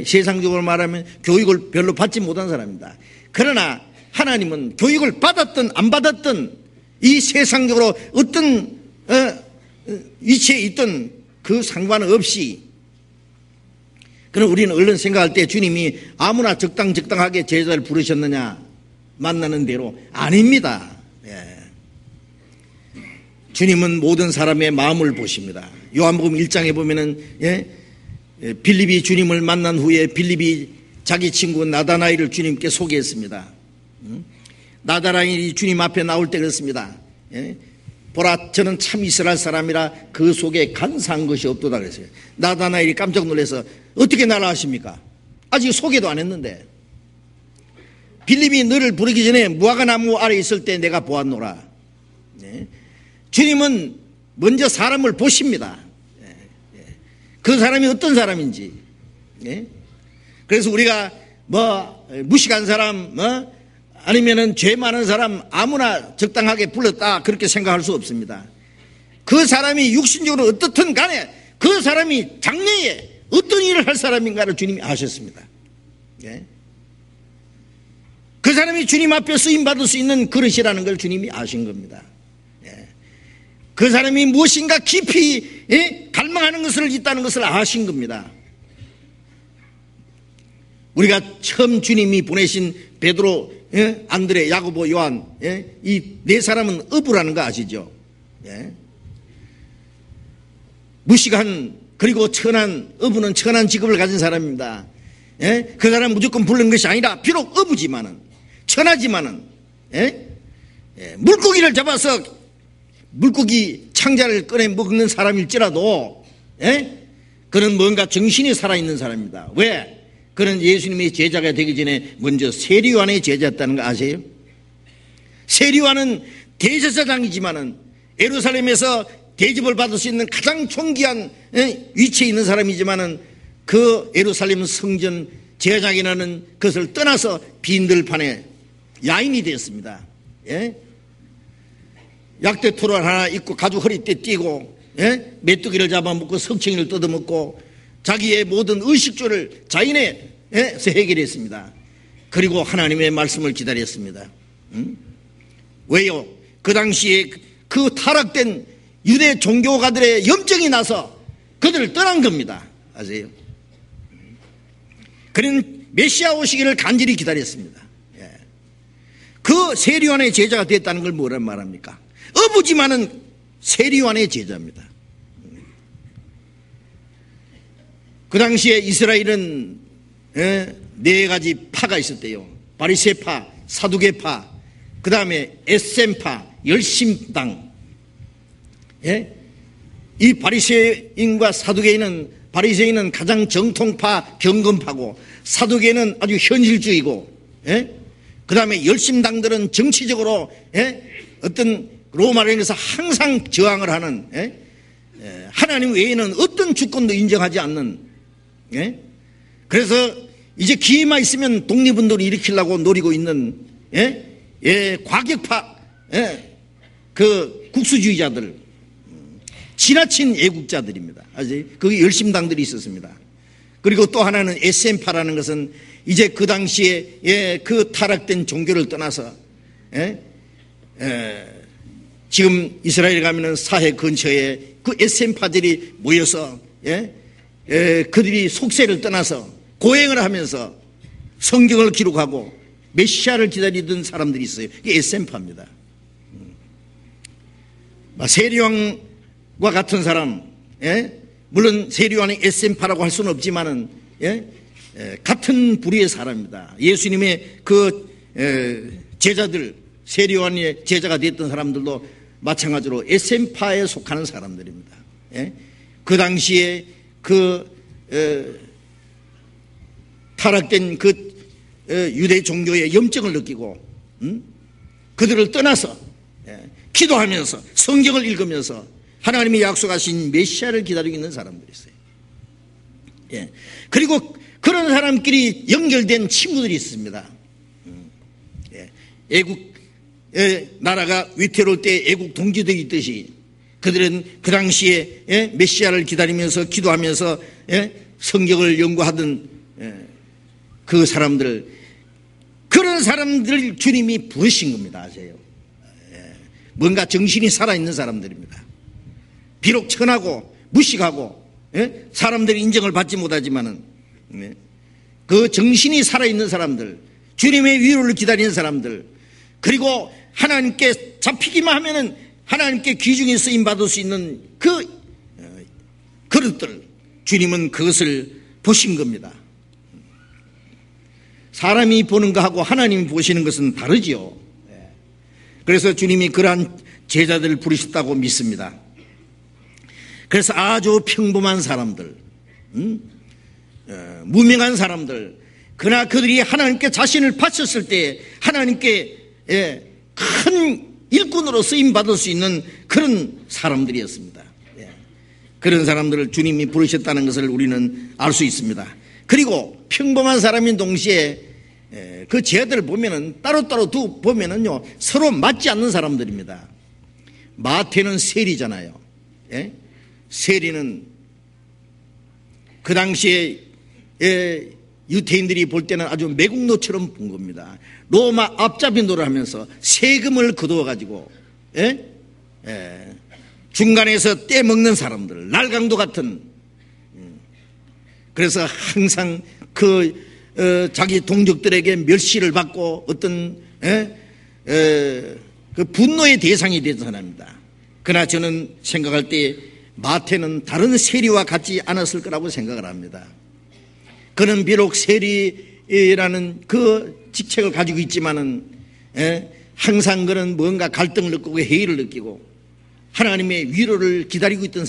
세상적으로 말하면 교육을 별로 받지 못한 사람입니다. 그러나 하나님은 교육을 받았든 안 받았든 이 세상적으로 어떤 위치에 있든 그 상관없이, 그럼 우리는 얼른 생각할 때 주님이 아무나 적당하게 제자를 부르셨느냐? 만나는 대로 아닙니다. 주님은 모든 사람의 마음을 보십니다. 요한복음 1장에 보면은 빌립이 주님을 만난 후에 빌립이 자기 친구 나다나엘을 주님께 소개했습니다. 나다나엘이 주님 앞에 나올 때 그랬습니다. 보라, 저는 참 이스라엘 사람이라 그 속에 간사한 것이 없도다 그랬어요. 나다나엘이 깜짝 놀라서 어떻게 나를 아십니까? 아직 소개도 안 했는데. 빌립이 너를 부르기 전에 무화과나무 아래 있을 때 내가 보았노라. 주님은 먼저 사람을 보십니다. 그 사람이 어떤 사람인지. 그래서 우리가 무식한 사람, 아니면은 죄 많은 사람 아무나 적당하게 불렀다 그렇게 생각할 수 없습니다. 그 사람이 육신적으로 어떻든 간에 그 사람이 장래에 어떤 일을 할 사람인가를 주님이 아셨습니다. 그 사람이 주님 앞에 쓰임받을 수 있는 그릇이라는 걸 주님이 아신 겁니다. 그 사람이 무엇인가 깊이 갈망하는 것을 있다는 것을 아신 겁니다. 우리가 처음 주님이 보내신 베드로, 안드레, 야고보, 요한, 이 네 사람은 어부라는 거 아시죠? 무식한, 그리고 천한, 어부는 천한 직업을 가진 사람입니다. 그 사람 무조건 부른 것이 아니라 비록 어부지만은, 천하지만은, 물고기를 잡아서 물고기 창자를 꺼내 먹는 사람일지라도 그는 뭔가 정신이 살아있는 사람입니다. 왜? 그는 예수님의 제자가 되기 전에 먼저 세리요한의 제자였다는 거 아세요? 세리요한은 대제사장이지만은 예루살렘에서 대접을 받을 수 있는 가장 존귀한 위치에 있는 사람이지만은 그 예루살렘 성전 제사장이라는 것을 떠나서 빈들판에 야인이 되었습니다. 약대 토를 하나 입고 가죽 허리띠 띠고 메뚜기를 잡아먹고 석챙이를 뜯어먹고 자기의 모든 의식주를 자인에서 해결했습니다. 그리고 하나님의 말씀을 기다렸습니다. 왜요? 그 당시에 그 타락된 유대 종교가들의 염증이 나서 그들을 떠난 겁니다. 아세요? 그는 메시아 오시기를 간절히 기다렸습니다. 그 세리요한의 제자가 됐다는 걸 뭐란 말합니까? 어부지만은 세리요한의 제자입니다. 그 당시에 이스라엘은 네 가지 파가 있었대요. 바리새파, 사두개파, 그 다음에 에셈파, 열심당. 이 바리새인과 사두개인은, 바리새인은 가장 정통파, 경건파고, 사두개인은 아주 현실주의고, 그 다음에 열심당들은 정치적으로 어떤 로마령에서 항상 저항을 하는, 하나님 외에는 어떤 주권도 인정하지 않는, 그래서 이제 기회만 있으면 독립운동을 일으키려고 노리고 있는 과격파, 그 국수주의자들, 지나친 애국자들입니다. 아직 거기 열심당들이 있었습니다. 그리고 또 하나는 SM파라는 것은 이제 그 당시에 그 타락된 종교를 떠나서 지금 이스라엘에 가면은 사해 근처에 그 SM파들이 모여서 그들이 속세를 떠나서 고행을 하면서 성경을 기록하고 메시아를 기다리던 사람들이 있어요. 이게 SM파입니다. 세리요한과 같은 사람, 물론 세리요한이 SM파라고 할 수는 없지만은 같은 부류의 사람입니다. 예수님의 그 제자들, 세리요한의 제자가 됐던 사람들도 마찬가지로 SM파에 속하는 사람들입니다. 그 당시에 그 타락된 그 유대 종교의 염증을 느끼고 그들을 떠나서 기도하면서 성경을 읽으면서 하나님이 약속하신 메시아를 기다리고 있는 사람들이 있어요. 그리고 그런 사람끼리 연결된 친구들이 있습니다. 애국 나라가 위태로울 때 애국 동지들이 있듯이 그들은 그 당시에 메시아를 기다리면서 기도하면서 성경을 연구하던 그 사람들, 그런 사람들 주님이 부르신 겁니다. 아세요? 뭔가 정신이 살아있는 사람들입니다. 비록 천하고 무식하고 사람들이 인정을 받지 못하지만은 그 정신이 살아있는 사람들, 주님의 위로를 기다리는 사람들, 그리고 하나님께 잡히기만 하면은 하나님께 귀중히 쓰임받을 수 있는 그 그릇들, 주님은 그것을 보신 겁니다. 사람이 보는 것하고 하나님이 보시는 것은 다르지요. 그래서 주님이 그러한 제자들을 부르셨다고 믿습니다. 그래서 아주 평범한 사람들, 무명한 사람들, 그러나 그들이 하나님께 자신을 바쳤을 때 하나님께 큰 일꾼으로 쓰임받을 수 있는 그런 사람들이었습니다. 그런 사람들을 주님이 부르셨다는 것을 우리는 알 수 있습니다. 그리고 평범한 사람인 동시에 그 제자들을 보면은 따로따로 보면은요 서로 맞지 않는 사람들입니다. 마태는 세리잖아요. 세리는 그 당시에 유태인들이 볼 때는 아주 매국노처럼 본 겁니다. 로마 앞잡이 노를 하면서 세금을 거두어가지고 중간에서 떼먹는 사람들, 날강도 같은. 그래서 항상 자기 동족들에게 멸시를 받고 어떤 그 분노의 대상이 된 사람입니다. 그러나 저는 생각할 때 마태는 다른 세리와 같지 않았을 거라고 생각을 합니다. 그는 비록 세리라는 그 직책을 가지고 있지만은 항상 그는 뭔가 갈등을 느끼고 회의를 느끼고 하나님의 위로를 기다리고 있던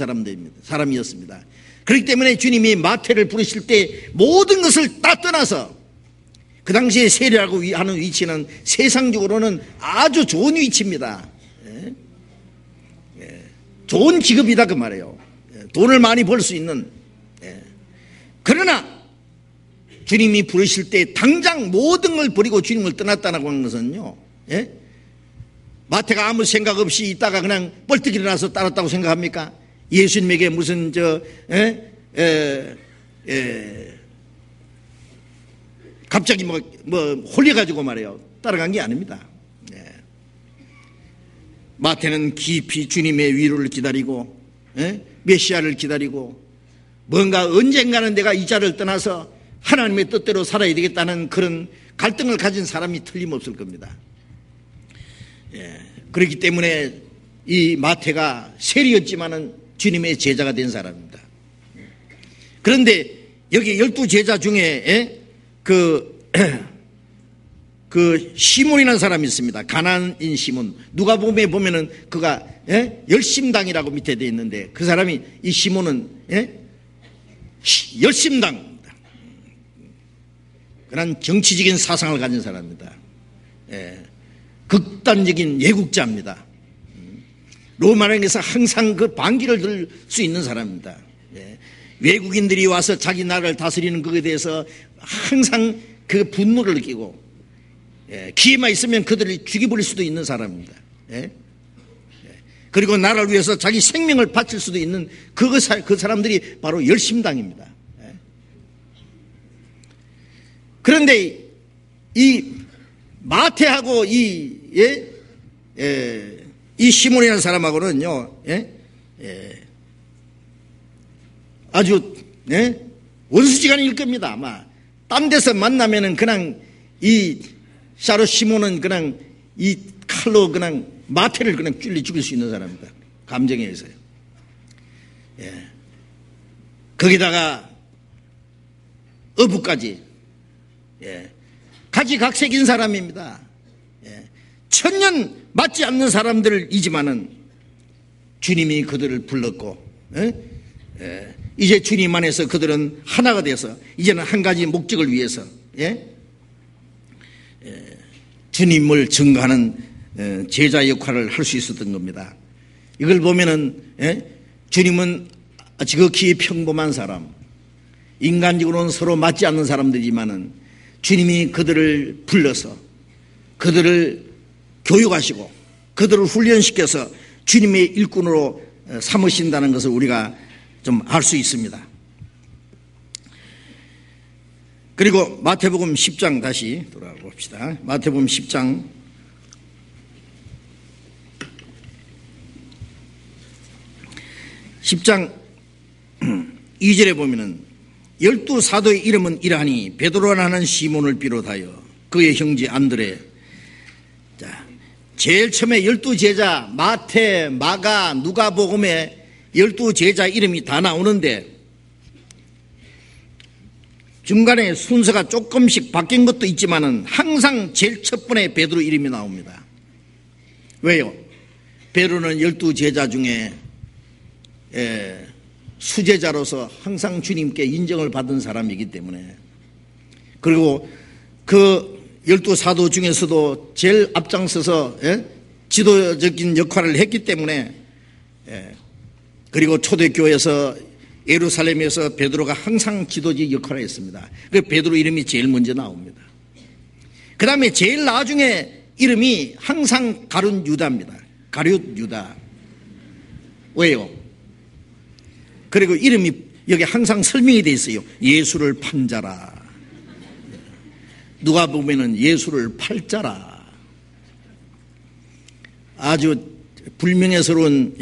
사람이었습니다. 그렇기 때문에 주님이 마태를 부르실 때 모든 것을 다 떠나서 그 당시에 세리라고 하는 위치는 세상적으로는 아주 좋은 위치입니다. 좋은 직업이다 그 말이에요. 돈을 많이 벌 수 있는. 그러나 주님이 부르실 때 당장 모든 걸 버리고 주님을 떠났다고 하는 것은요, 마태가 아무 생각 없이 있다가 그냥 벌떡 일어나서 따랐다고 생각합니까? 예수님에게 무슨 갑자기 홀려가지고 말이에요. 따라간 게 아닙니다. 마태는 깊이 주님의 위로를 기다리고, 메시아를 기다리고, 뭔가 언젠가는 내가 이 자를 떠나서 하나님의 뜻대로 살아야 되겠다는 그런 갈등을 가진 사람이 틀림없을 겁니다. 그렇기 때문에 이 마태가 세리였지만은 주님의 제자가 된 사람입니다. 그런데 여기 12제자 중에 그 시몬이라는 사람이 있습니다. 가나안인 시몬. 누가복음에 보면은 그가 열심당이라고 밑에 되어 있는데 그 사람이 이 시몬은 열심당. 그런 정치적인 사상을 가진 사람입니다. 극단적인 예국자입니다. 로마령에서 항상 그 반기를 들 수 있는 사람입니다. 외국인들이 와서 자기 나라를 다스리는 것에 대해서 항상 그 분노를 느끼고 기회만 있으면 그들을 죽여버릴 수도 있는 사람입니다. 그리고 나라를 위해서 자기 생명을 바칠 수도 있는 그 사람들이 바로 열심당입니다. 그런데 이 마태하고 이 시몬이라는 사람하고는요, 아주 원수지간일 겁니다. 아마 딴 데서 만나면은 그냥 이 샤로 시몬은 그냥 이 칼로 그냥 마태를 그냥 찔러 죽일 수 있는 사람입니다. 감정에 의해서요. 거기다가 어부까지 가지각색인 사람입니다. 천년 맞지 않는 사람들이지만은 주님이 그들을 불렀고 이제 주님 안에서 그들은 하나가 돼서 이제는 한 가지 목적을 위해서 주님을 증거하는 제자 역할을 할 수 있었던 겁니다. 이걸 보면은 주님은 지극히 평범한 사람, 인간적으로는 서로 맞지 않는 사람들이지만은 주님이 그들을 불러서 그들을 교육하시고 그들을 훈련시켜서 주님의 일꾼으로 삼으신다는 것을 우리가 좀 알 수 있습니다. 그리고 마태복음 10장 다시 돌아가 봅시다. 마태복음 10장 2절에 보면은 12사도의 이름은 이러하니 베드로라는 시몬을 비롯하여 그의 형제 안드레. 자, 제일 처음에 12제자 마태, 마가, 누가복음에 12제자 이름이 다 나오는데 중간에 순서가 조금씩 바뀐 것도 있지만은 항상 제일 첫 번에 베드로 이름이 나옵니다. 왜요? 베드로는 12제자 중에 수제자로서 항상 주님께 인정을 받은 사람이기 때문에, 그리고 그 12사도 중에서도 제일 앞장서서 지도적인 역할을 했기 때문에, 그리고 초대교회에서 예루살렘에서 베드로가 항상 지도적 역할을 했습니다. 그 베드로 이름이 제일 먼저 나옵니다. 그 다음에 제일 나중에 이름이 항상 가룟 유다입니다. 가룟 유다. 왜요? 그리고 이름이 여기 항상 설명이 되어 있어요. 예수를 판 자라. 누가 보면은 예수를 팔 자라. 아주 불명예스러운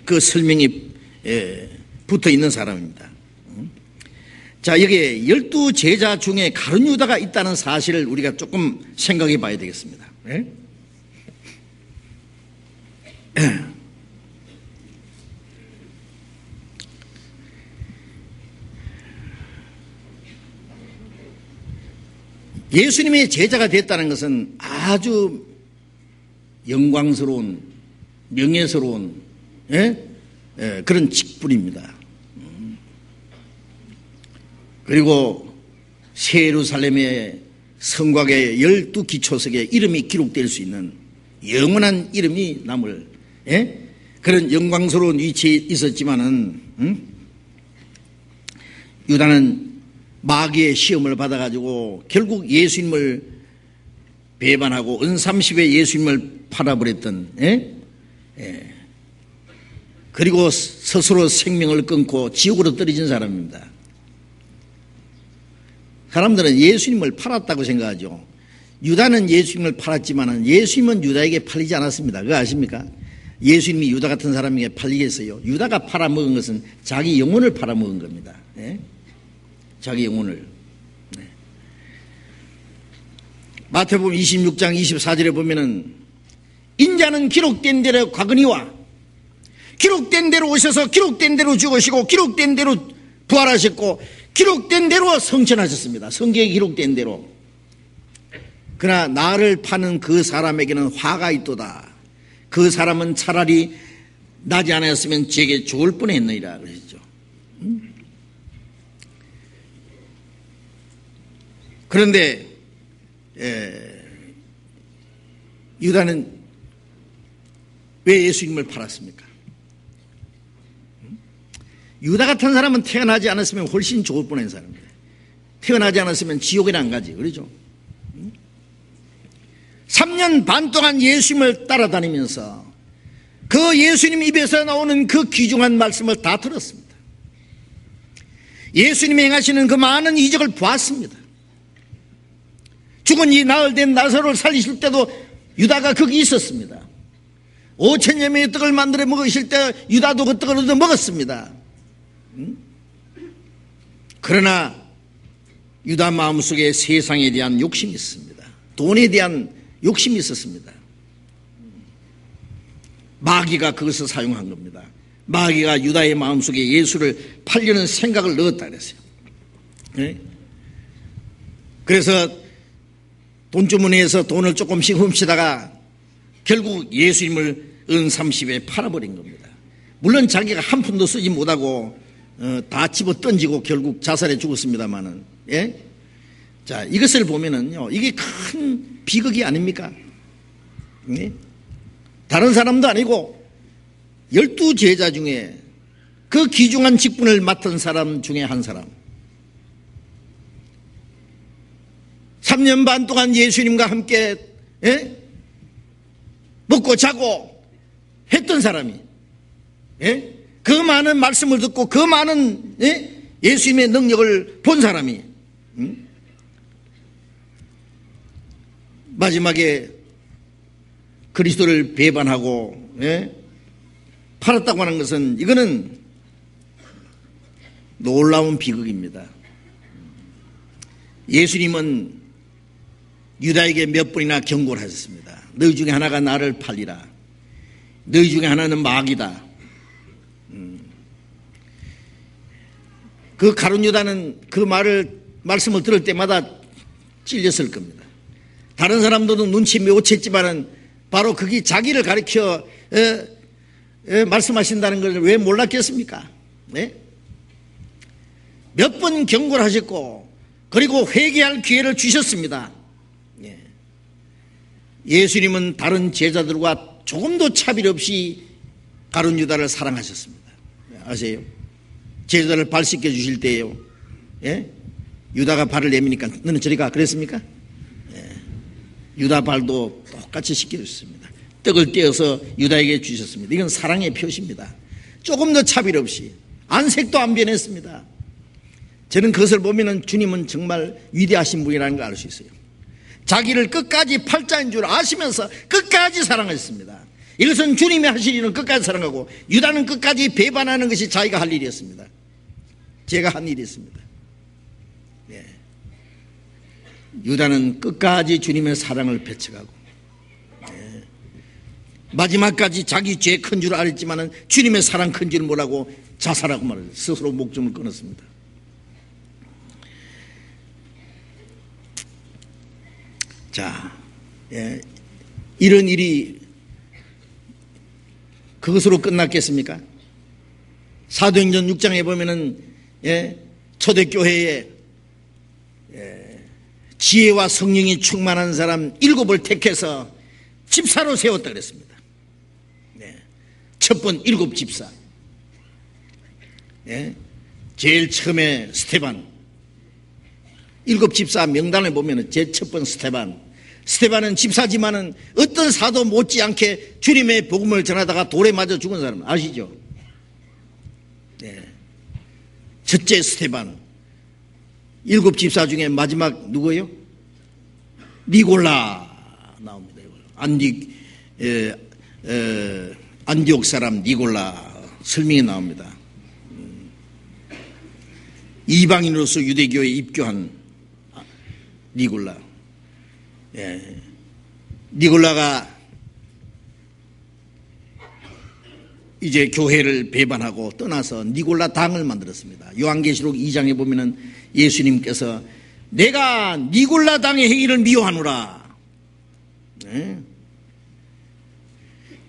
그 설명이 붙어 있는 사람입니다. 자, 여기에 12제자 중에 가룟 유다가 있다는 사실을 우리가 조금 생각해 봐야 되겠습니다. 예수님의 제자가 됐다는 것은 아주 영광스러운, 명예스러운 그런 직분입니다. 그리고 새 예루살렘의 성곽의 12기초석에 이름이 기록될 수 있는 영원한 이름이 남을 그런 영광스러운 위치에 있었지만은 유다는 마귀의 시험을 받아가지고 결국 예수님을 배반하고 은삼십에 예수님을 팔아버렸던 그리고 스스로 생명을 끊고 지옥으로 떨어진 사람입니다. 사람들은 예수님을 팔았다고 생각하죠. 유다는 예수님을 팔았지만 예수님은 유다에게 팔리지 않았습니다. 그거 아십니까? 예수님이 유다 같은 사람에게 팔리겠어요? 유다가 팔아먹은 것은 자기 영혼을 팔아먹은 겁니다. 예? 자기 영혼을. 네. 마태복음 26장 24절에 보면은 인자는 기록된 대로 가거니와 기록된 대로 오셔서 기록된 대로 죽으시고 기록된 대로 부활하셨고 기록된 대로 성천하셨습니다. 성경에 기록된 대로. 그러나 나를 파는 그 사람에게는 화가 있도다. 그 사람은 차라리 나지 않았으면 제게 죽을 뻔했느니라 그랬죠. 그런데 유다는 왜 예수님을 팔았습니까? 유다 같은 사람은 태어나지 않았으면 훨씬 좋을 뻔한 사람입니다. 태어나지 않았으면 지옥에 안 가지, 그렇죠? 3년 반 동안 예수님을 따라다니면서 그 예수님 입에서 나오는 그 귀중한 말씀을 다 들었습니다. 예수님이 행하시는 그 많은 이적을 보았습니다. 죽은 이 나흘된 나사로를 살리실 때도 유다가 거기 있었습니다. 5,000여 명의 떡을 만들어 먹으실 때 유다도 그 떡을 얻어 먹었습니다. 그러나 유다 마음속에 세상에 대한 욕심이 있습니다. 돈에 대한 욕심이 있었습니다. 마귀가 그것을 사용한 겁니다. 마귀가 유다의 마음속에 예수를 팔려는 생각을 넣었다 그랬어요. 네? 그래서 돈주머니에서 돈을 조금씩 훔치다가 결국 예수님을 은30에 팔아버린 겁니다. 물론 자기가 한 푼도 쓰지 못하고 다 집어 던지고 결국 자살해 죽었습니다만은, 예? 자, 이것을 보면은요, 이게 큰 비극이 아닙니까? 예? 다른 사람도 아니고 12제자 중에 그 귀중한 직분을 맡은 사람 중에 한 사람, 3년 반 동안 예수님과 함께, 예? 먹고 자고 했던 사람이, 예? 그 많은 말씀을 듣고 그 많은, 예? 예수님의 능력을 본 사람이, 마지막에 그리스도를 배반하고, 예? 팔았다고 하는 것은 이거는 놀라운 비극입니다. 예수님은 유다에게 몇 번이나 경고를 하셨습니다. 너희 중에 하나가 나를 팔리라. 너희 중에 하나는 마귀다. 그 가룟 유다는 그 말씀을 들을 때마다 찔렸을 겁니다. 다른 사람들도 눈치 매우챘지만은 바로 그게 자기를 가리켜 말씀하신다는 걸 왜 몰랐겠습니까? 네? 몇 번 경고를 하셨고 그리고 회개할 기회를 주셨습니다. 예수님은 다른 제자들과 조금도 차별 없이 가룟 유다를 사랑하셨습니다. 아세요? 제자들을 발 씻겨 주실 때예요. 예? 유다가 발을 내미니까 너는 저리 가 그랬습니까? 예. 유다 발도 똑같이 씻겨 주셨습니다. 떡을 떼어서 유다에게 주셨습니다. 이건 사랑의 표시입니다. 조금 더 차별 없이 안색도 안 변했습니다. 저는 그것을 보면은 주님은 정말 위대하신 분이라는 걸 알 수 있어요. 자기를 끝까지 팔자인 줄 아시면서 끝까지 사랑하셨습니다. 이것은 주님이 하실 일은 끝까지 사랑하고 유다는 끝까지 배반하는 것이 자기가 할 일이었습니다. 제가 한 일이었습니다. 예. 유다는 끝까지 주님의 사랑을 펼쳐가고, 예. 마지막까지 자기 죄 큰 줄 알았지만 주님의 사랑 큰 줄 모르고 자살하고 말을 스스로 목숨을 끊었습니다. 자, 예. 이런 일이 그것으로 끝났겠습니까? 사도행전 6장에 보면은, 예, 초대교회에, 예, 지혜와 성령이 충만한 사람 7을 택해서 집사로 세웠다 그랬습니다. 예, 첫 번 7 집사. 예, 제일 처음에 스테반. 7 집사 명단을 보면은 제일 첫 번 스테반은 집사지만은 어떤 사도 못지않게 주님의 복음을 전하다가 돌에 맞아 죽은 사람 아시죠? 네. 첫째 스테반. 일곱 집사 중에 마지막 누구예요? 니골라 나옵니다. 안디옥 사람 니골라 설명이 나옵니다. 이방인으로서 유대교에 입교한 니골라. 니골라가 이제 교회를 배반하고 떠나서 니골라 당을 만들었습니다. 요한계시록 2장에 보면은 예수님께서 내가 니골라 당의 행위를 미워하노라.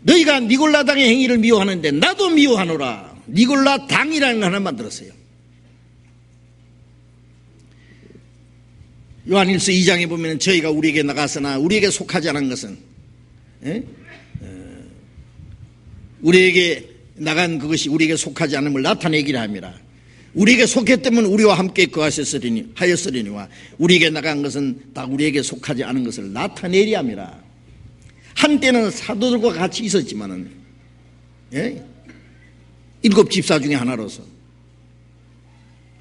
너희가 니골라 당의 행위를 미워하는데 나도 미워하노라. 니골라 당이라는 걸 하나 만들었어요. 요한일서 2장에 보면 저희가 우리에게 나갔으나 우리에게 속하지 않은 것은 우리에게 나간 그것이 우리에게 속하지 않음을 나타내기라 함이라. 우리에게 속했다면 우리와 함께 하였으리니와 우리에게 나간 것은 다 우리에게 속하지 않은 것을 나타내리 함이라. 한때는 사도들과 같이 있었지만은 일곱 집사 중에 하나로서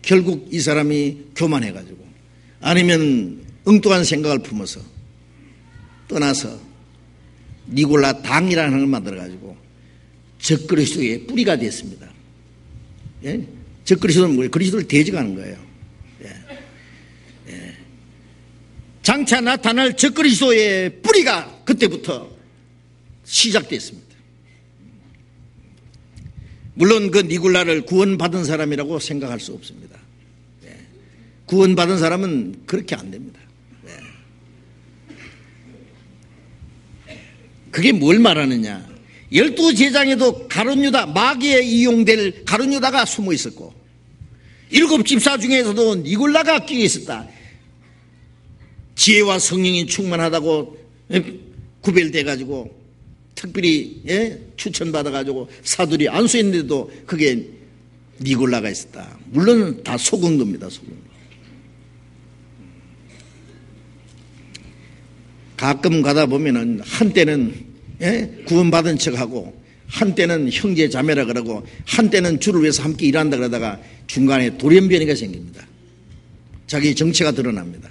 결국 이 사람이 교만해가지고 아니면 엉뚱한 생각을 품어서 떠나서 니골라 당이라는 걸 만들어가지고 적그리스도의 뿌리가 됐습니다. 적그리스도는 뭐예요? 그리스도를 대적하는 거예요. 장차 나타날 적그리스도의 뿌리가 그때부터 시작됐습니다. 물론 그 니골라를 구원받은 사람이라고 생각할 수 없습니다. 구원받은 사람은 그렇게 안 됩니다. 그게 뭘 말하느냐? 12제장에도 가룟유다, 마귀에 이용될 가룟유다가 숨어 있었고 일곱 집사 중에서도 니골라가 끼어 있었다. 지혜와 성령이 충만하다고 구별돼가지고 특별히 추천받아가지고 사들이 안수했는데도 그게 니골라가 있었다. 물론 다 속은 겁니다. 속은 거. 가끔 가다 보면은 한때는 구원받은 척하고 한때는 형제 자매라 그러고 한때는 주를 위해서 함께 일한다 그러다가 중간에 돌연변이가 생깁니다. 자기 정체가 드러납니다.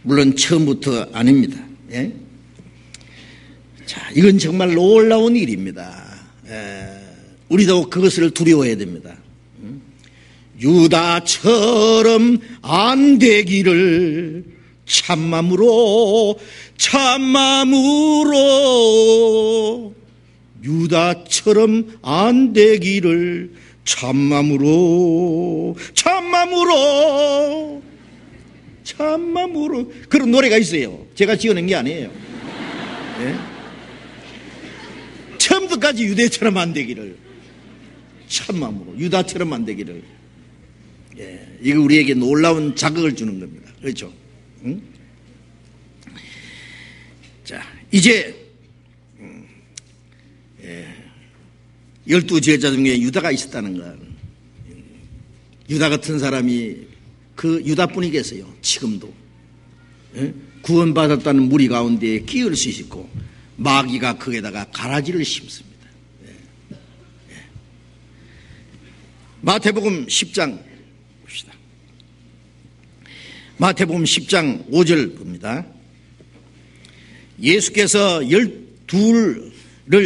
물론 처음부터 아닙니다. 자, 이건 정말 놀라운 일입니다. 우리도 그것을 두려워해야 됩니다. 유다처럼 안 되기를 참맘으로 유다처럼 안 되기를 참맘으로 그런 노래가 있어요. 제가 지어낸 게 아니에요. 처음부터까지 유대처럼 안 되기를 참맘으로 유다처럼 안 되기를. 이거 우리에게 놀라운 자극을 주는 겁니다. 그렇죠? 응? 자, 이제 12제자 중에 유다가 있었다는 건 유다 같은 사람이 그 유다뿐이겠어요. 지금도 구원받았다는 무리 가운데 끼울 수 있고 마귀가 거기에다가 가라지를 심습니다. 마태복음 10장 봅시다. 마태복음 10장 5절 봅니다. 예수께서 12를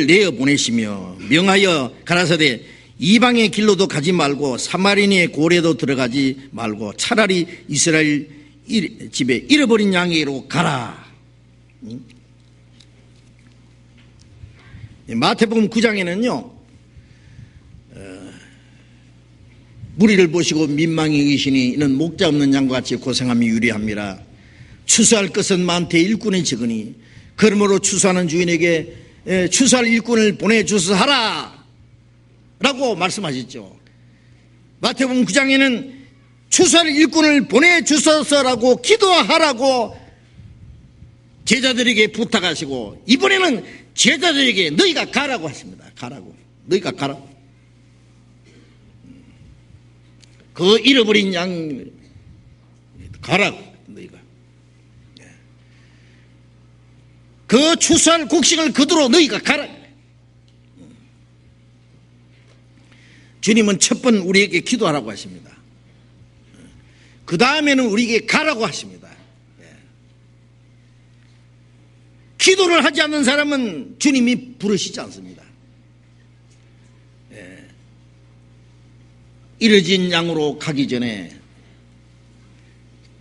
내어 보내시며 명하여 가라사대 이방의 길로도 가지 말고 사마리아의 고래도 들어가지 말고 차라리 이스라엘 집에 잃어버린 양에게로 가라. 마태복음 9장에는요 무리를 보시고 민망히 여기시니 이는 목자 없는 양과 같이 고생함이 유리함이라. 추수할 것은 많되 일꾼이 적으니 그러므로 추수하는 주인에게 추수할 일꾼을 보내주소서 하라 라고 말씀하셨죠. 마태복음 9장에는 추수할 일꾼을 보내주소서라고 기도하라고 제자들에게 부탁하시고 이번에는 제자들에게 너희가 가라고 하십니다. 가라고. 너희가 가라. 그 잃어버린 양 가라고. 너희가 그 추수할 곡식을 그대로 너희가 가라. 주님은 첫 번 우리에게 기도하라고 하십니다. 그 다음에는 우리에게 가라고 하십니다. 기도를 하지 않는 사람은 주님이 부르시지 않습니다. 이뤄진 양으로 가기 전에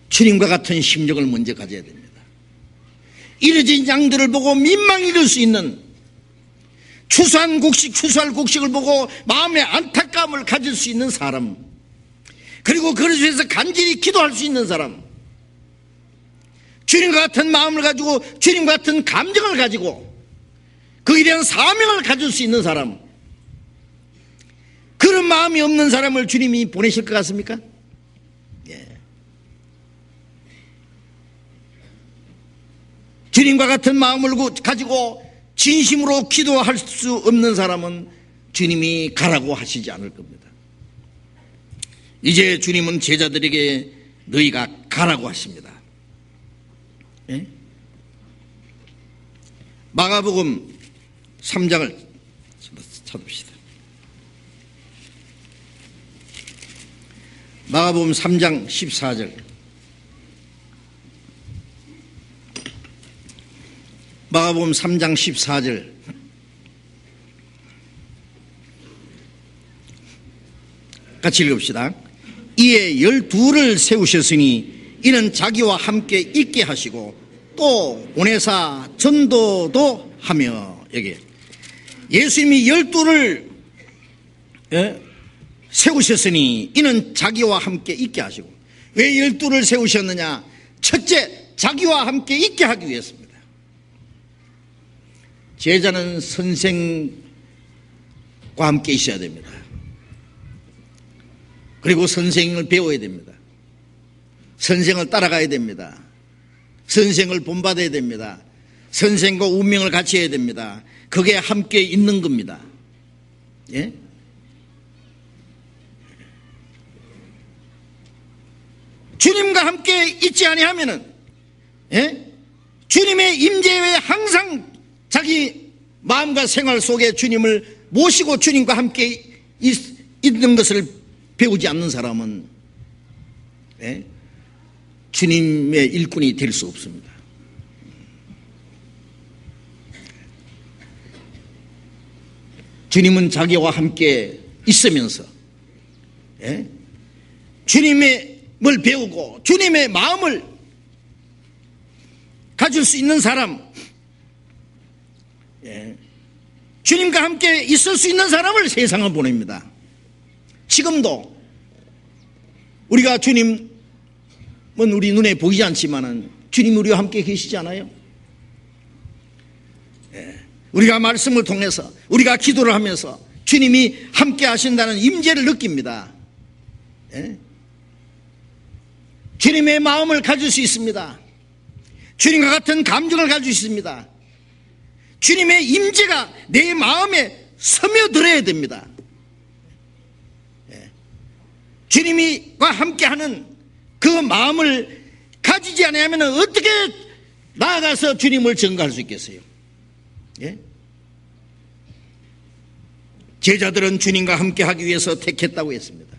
주님과 같은 심정을 먼저 가져야 됩니다. 이뤄진 양들을 보고 민망히 이룰 수 있는 추수할 곡식을 보고 마음의 안타까움을 가질 수 있는 사람, 그리고 그것을 위해서 간절히 기도할 수 있는 사람, 주님과 같은 마음을 가지고 주님과 같은 감정을 가지고 거기에 대한 사명을 가질 수 있는 사람, 그런 마음이 없는 사람을 주님이 보내실 것 같습니까? 주님과 같은 마음을 가지고 진심으로 기도할 수 없는 사람은 주님이 가라고 하시지 않을 겁니다. 이제 주님은 제자들에게 너희가 가라고 하십니다. 마가복음 3장을 찾읍시다. 마가복음 3장 14절. 마가복음 3장 14절. 같이 읽읍시다. 이에 12를 세우셨으니 이는 자기와 함께 있게 하시고 또 보내사 전도도 하며, 여기 예수님이 12를 세우셨으니 이는 자기와 함께 있게 하시고, 왜 12를 세우셨느냐? 첫째, 자기와 함께 있게 하기 위해서입니다. 제자는 선생과 함께 있어야 됩니다. 그리고 선생을 배워야 됩니다. 선생을 따라가야 됩니다. 선생을 본받아야 됩니다. 선생과 운명을 같이 해야 됩니다. 그게 함께 있는 겁니다. 예? 주님과 함께 있지 아니하면은, 주님의 임재에 항상 자기 마음과 생활 속에 주님을 모시고 주님과 함께 있는 것을 배우지 않는 사람은 주님의 일꾼이 될 수 없습니다. 주님은 자기와 함께 있으면서 주님의 뭘 배우고 주님의 마음을 가질 수 있는 사람, 주님과 함께 있을 수 있는 사람을 세상을 보냅니다. 지금도 우리가 주님은 우리 눈에 보이지 않지만은 주님 우리와 함께 계시지 않아요? 우리가 말씀을 통해서, 우리가 기도를 하면서 주님이 함께 하신다는 임재를 느낍니다. 주님의 마음을 가질 수 있습니다. 주님과 같은 감정을 가질 수 있습니다. 주님의 임재가 내 마음에 스며들어야 됩니다. 주님과 함께하는 그 마음을 가지지 않으면 어떻게 나아가서 주님을 증거할 수 있겠어요? 제자들은 주님과 함께하기 위해서 택했다고 했습니다.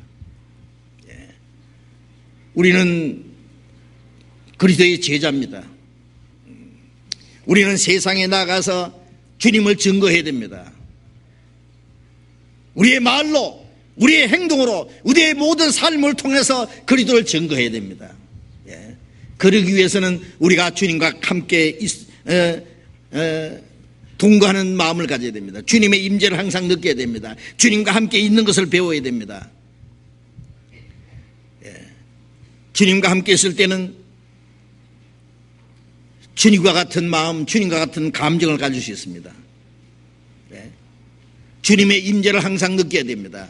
우리는 그리스도의 제자입니다. 우리는 세상에 나가서 주님을 증거해야 됩니다. 우리의 말로, 우리의 행동으로, 우리의 모든 삶을 통해서 그리스도를 증거해야 됩니다. 그러기 위해서는 우리가 주님과 함께 동거하는 마음을 가져야 됩니다. 주님의 임재를 항상 느껴야 됩니다. 주님과 함께 있는 것을 배워야 됩니다. 주님과 함께 있을 때는 주님과 같은 마음, 주님과 같은 감정을 가질 수 있습니다. 주님의 임재를 항상 느껴야 됩니다.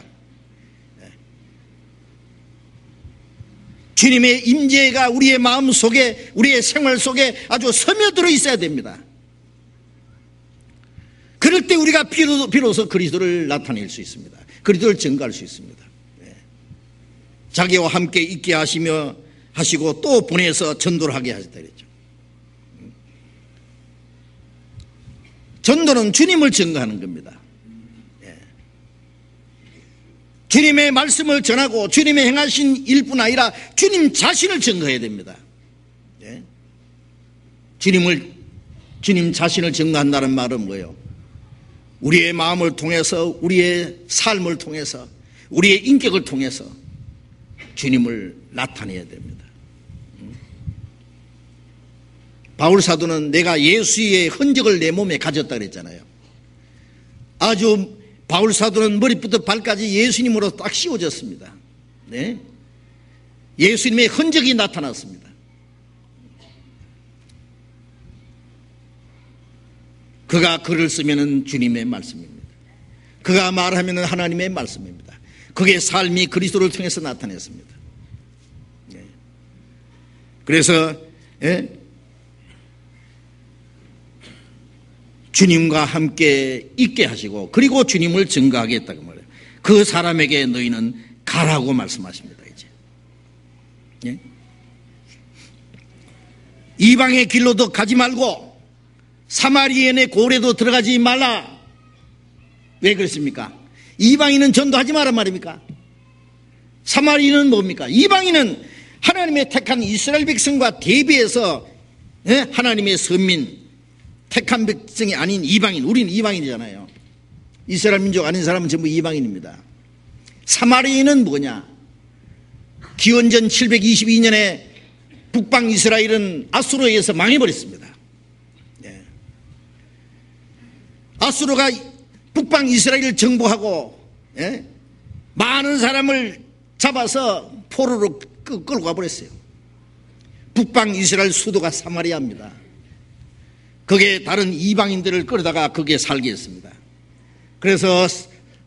주님의 임재가 우리의 마음 속에, 우리의 생활 속에 아주 스며들어 있어야 됩니다. 그럴 때 우리가 비로소 그리스도를 나타낼 수 있습니다. 그리스도를 증거할 수 있습니다. 자기와 함께 있게 하시고 또 보내서 전도를 하게 하셨다 그랬죠. 전도는 주님을 증거하는 겁니다. 주님의 말씀을 전하고 주님의 행하신 일뿐 아니라 주님 자신을 증거해야 됩니다. 예? 주님 자신을 증거한다는 말은 뭐예요? 우리의 마음을 통해서, 우리의 삶을 통해서, 우리의 인격을 통해서 주님을 나타내야 됩니다. 바울 사도는 내가 예수의 흔적을 내 몸에 가졌다 그랬잖아요. 아주 바울 사도는 머리부터 발까지 예수님으로 딱 씌워졌습니다. 네? 예수님의 흔적이 나타났습니다. 그가 글을 쓰면은 주님의 말씀입니다. 그가 말하면은 하나님의 말씀입니다. 그의 삶이 그리스도를 통해서 나타냈습니다. 네. 그래서 주님과 함께 있게 하시고 그리고 주님을 증거하겠다고 말해요. 그 사람에게 너희는 가라고 말씀하십니다. 이제 예? 이방의 길로도 가지 말고 사마리아인의 고래도 들어가지 말라. 왜 그랬습니까? 이방인은 전도하지 마란 말입니까? 사마리아인은 뭡니까? 이방인은 하나님의 택한 이스라엘 백성과 대비해서 하나님의 선민 택한 백성이 아닌 이방인, 우리는 이방인이잖아요. 이스라엘 민족 아닌 사람은 전부 이방인입니다. 사마리아인은 뭐냐? 기원전 722년에 북방 이스라엘은 아수르에 의해서 망해버렸습니다. 네. 아수르가 북방 이스라엘을 정복하고 많은 사람을 잡아서 포로로 끌고 가버렸어요. 북방 이스라엘 수도가 사마리아입니다. 거기에 다른 이방인들을 끌어다가 거기에 살게 했습니다. 그래서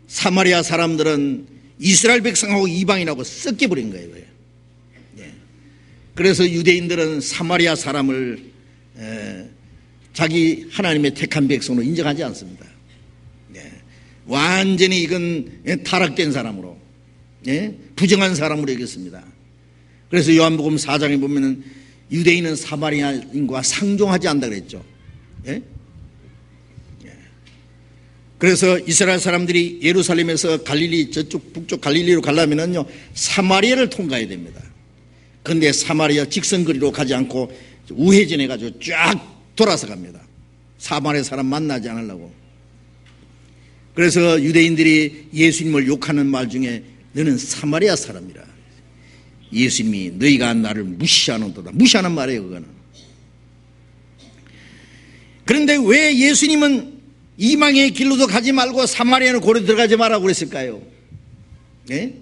사마리아 사람들은 이스라엘 백성하고 이방인하고 섞여버린 거예요. 예. 그래서 유대인들은 사마리아 사람을 자기 하나님의 택한 백성으로 인정하지 않습니다. 예. 완전히 이건 타락된 사람으로, 부정한 사람으로 여겼습니다. 그래서 요한복음 4장에 보면은 유대인은 사마리아인과 상종하지 않는다 그랬죠. 예? 그래서 이스라엘 사람들이 예루살렘에서 갈릴리 저쪽 북쪽 갈릴리로 가려면은요 사마리아를 통과해야 됩니다. 그런데 사마리아 직선거리로 가지 않고 우회전해 가지고 쫙 돌아서 갑니다. 사마리아 사람 만나지 않으려고. 그래서 유대인들이 예수님을 욕하는 말 중에 너는 사마리아 사람이라. 예수님이 너희가 나를 무시하는도다. 무시하는 말이에요 그거는. 그런데 왜 예수님은 이방의 길로도 가지 말고 사마리아는 고래 들어가지 말라고 그랬을까요? 네?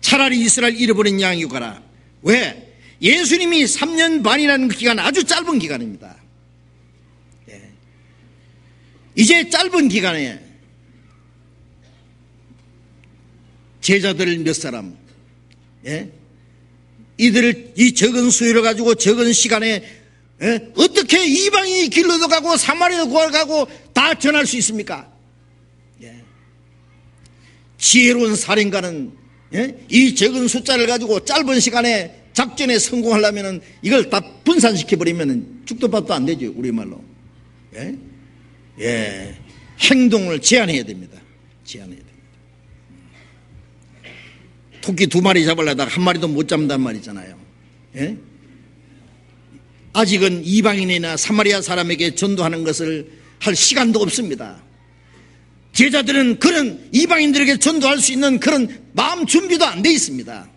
차라리 이스라엘 잃어버린 양이고 가라. 왜? 예수님이 3년 반이라는 기간 아주 짧은 기간입니다. 네. 이제 짧은 기간에 제자들 몇 사람 이들을 이 적은 수요를 가지고 적은 시간에 어떻게 이방의 길로도 가고 사마리아도 가고 다 전할 수 있습니까? 지혜로운 사령가는 이 적은 숫자를 가지고 짧은 시간에 작전에 성공하려면 이걸 다 분산시켜버리면 죽도 밥도 안 되죠. 우리말로. 행동을 제한해야 됩니다. 제한해야 됩니다. 토끼 2마리 잡으려다가 1마리도 못 잡는단 말이잖아요. 아직은 이방인이나 사마리아 사람에게 전도하는 것을 할 시간도 없습니다. 제자들은 그런 이방인들에게 전도할 수 있는 그런 마음 준비도 안 돼 있습니다.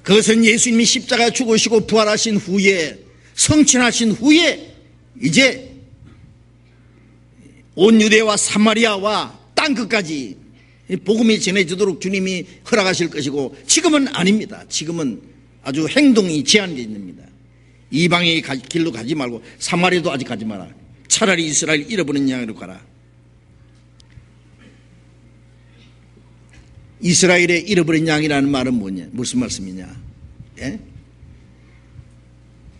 그것은 예수님이 십자가에 죽으시고 부활하신 후에 성천하신 후에 이제 온 유대와 사마리아와 땅끝까지 복음이 전해지도록 주님이 허락하실 것이고 지금은 아닙니다. 지금은 아주 행동이 제한되어 있습니다. 이방의 길로 가지 말고 사마리아도 아직 가지 마라. 차라리 이스라엘 잃어버린 양으로 가라. 이스라엘의 잃어버린 양이라는 말은 뭐냐? 무슨 말씀이냐?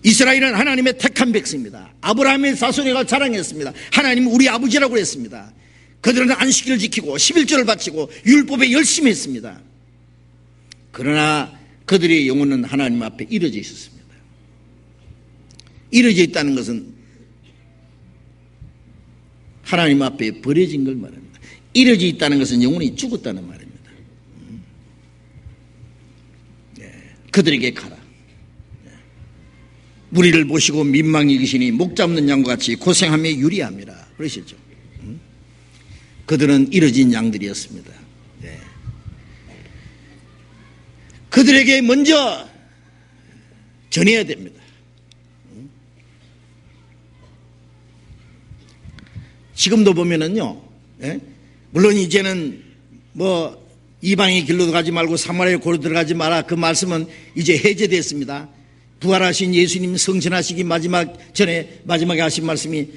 이스라엘은 하나님의 택한 백성입니다. 아브라함의 자손이가 자랑했습니다. 하나님은 우리 아버지라고 했습니다. 그들은 안식일을 지키고 11조를 바치고 율법에 열심히 했습니다. 그러나 그들의 영혼은 하나님 앞에 이루어져 있었습니다. 이루어져 있다는 것은 하나님 앞에 버려진 걸 말합니다. 이뤄져 있다는 것은 영혼이 죽었다는 말입니다. 그들에게 가라. 무리를 보시고 민망히 여기시니 목 잡는 양과 같이 고생하며 유리함이라 그러시죠. 그들은 이뤄진 양들이었습니다. 그들에게 먼저 전해야 됩니다. 지금도 보면은요, 물론 이제는 뭐 이방의 길로 가지 말고 사마리아 고로 들어가지 마라, 그 말씀은 이제 해제됐습니다. 부활하신 예수님 성천하시기 마지막에 하신 말씀이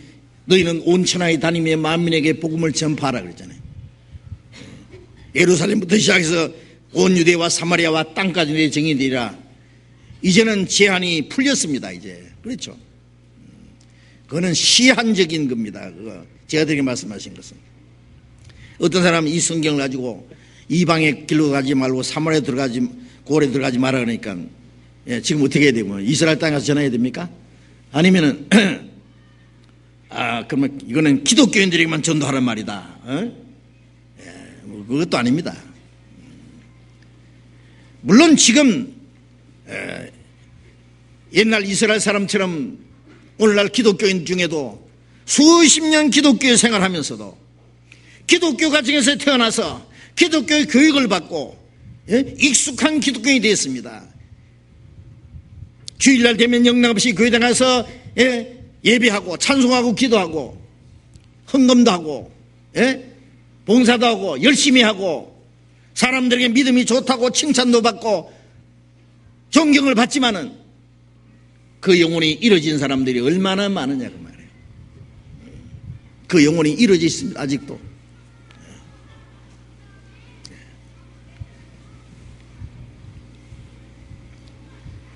너희는 온 천하에 다니며 만민에게 복음을 전파하라 그랬잖아요. 예루살렘부터 시작해서 온 유대와 사마리아와 땅까지 내 정이 되리라. 이제는 제한이 풀렸습니다. 이제 그렇죠. 그거는 시한적인 겁니다. 그거 제가 드리게 말씀하신 것은 어떤 사람은 이 성경을 가지고 이방의 길로 가지 말고 사마리아 고래 들어가지 마라 그러니까 지금 어떻게 해야 되고 이스라엘 땅에 가서 전해야 됩니까? 아니면은 그러면 이거는 기독교인들에게만 전도하란 말이다. 뭐 그것도 아닙니다. 물론 지금 옛날 이스라엘 사람처럼 오늘날 기독교인 중에도 수십 년 기독교 생활하면서도 기독교 가정에서 태어나서 기독교의 교육을 받고 익숙한 기독교인이 되었습니다. 주일날 되면 영락없이 교회에 가서 예배하고 찬송하고 기도하고 헌금도 하고 봉사도 하고 열심히 하고 사람들에게 믿음이 좋다고 칭찬도 받고 존경을 받지만은 그 영혼이 이루어진 사람들이 얼마나 많으냐 그 말이에요. 그 영혼이 이루어져 있습니다. 아직도.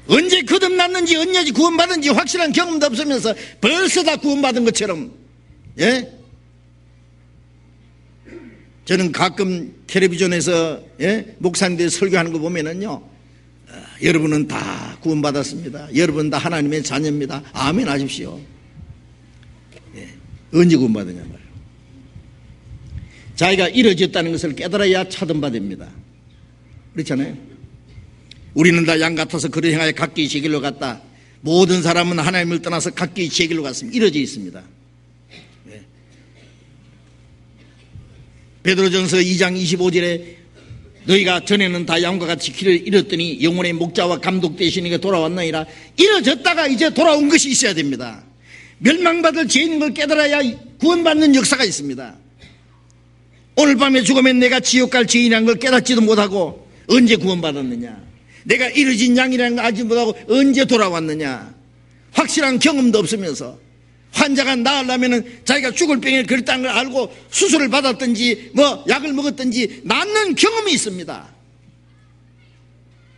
언제 거듭났는지 언제 구원받은지 확실한 경험도 없으면서 벌써 다 구원받은 것처럼 저는 가끔 텔레비전에서 목사님들 설교하는 거 보면은요, 여러분은 다 구원받았습니다. 여러분 다 하나님의 자녀입니다. 아멘 하십시오. 언제 구원받으냐 말이에요. 자기가 이루어졌다는 것을 깨달아야 차단받습니다. 그렇잖아요. 우리는 다 양 같아서 그를 향하여 각기 제 길로 갔다. 모든 사람은 하나님을 떠나서 각기 제 길로 갔습니다. 이루어져 있습니다. 베드로전서 2장 25절에 너희가 전에는 다 양과 같이 길을 잃었더니 영혼의 목자와 감독 되시는 게 돌아왔나이라. 이뤄졌다가 이제 돌아온 것이 있어야 됩니다. 멸망받을 죄인인 걸 깨달아야 구원받는 역사가 있습니다. 오늘 밤에 죽으면 내가 지옥 갈 죄인이라는 걸 깨닫지도 못하고 언제 구원받았느냐, 내가 이뤄진 양이라는 걸 알지 못하고 언제 돌아왔느냐, 확실한 경험도 없으면서 환자가 나으려면 자기가 죽을 병에 걸렸다는 걸 알고 수술을 받았든지 뭐 약을 먹었든지 낫는 경험이 있습니다.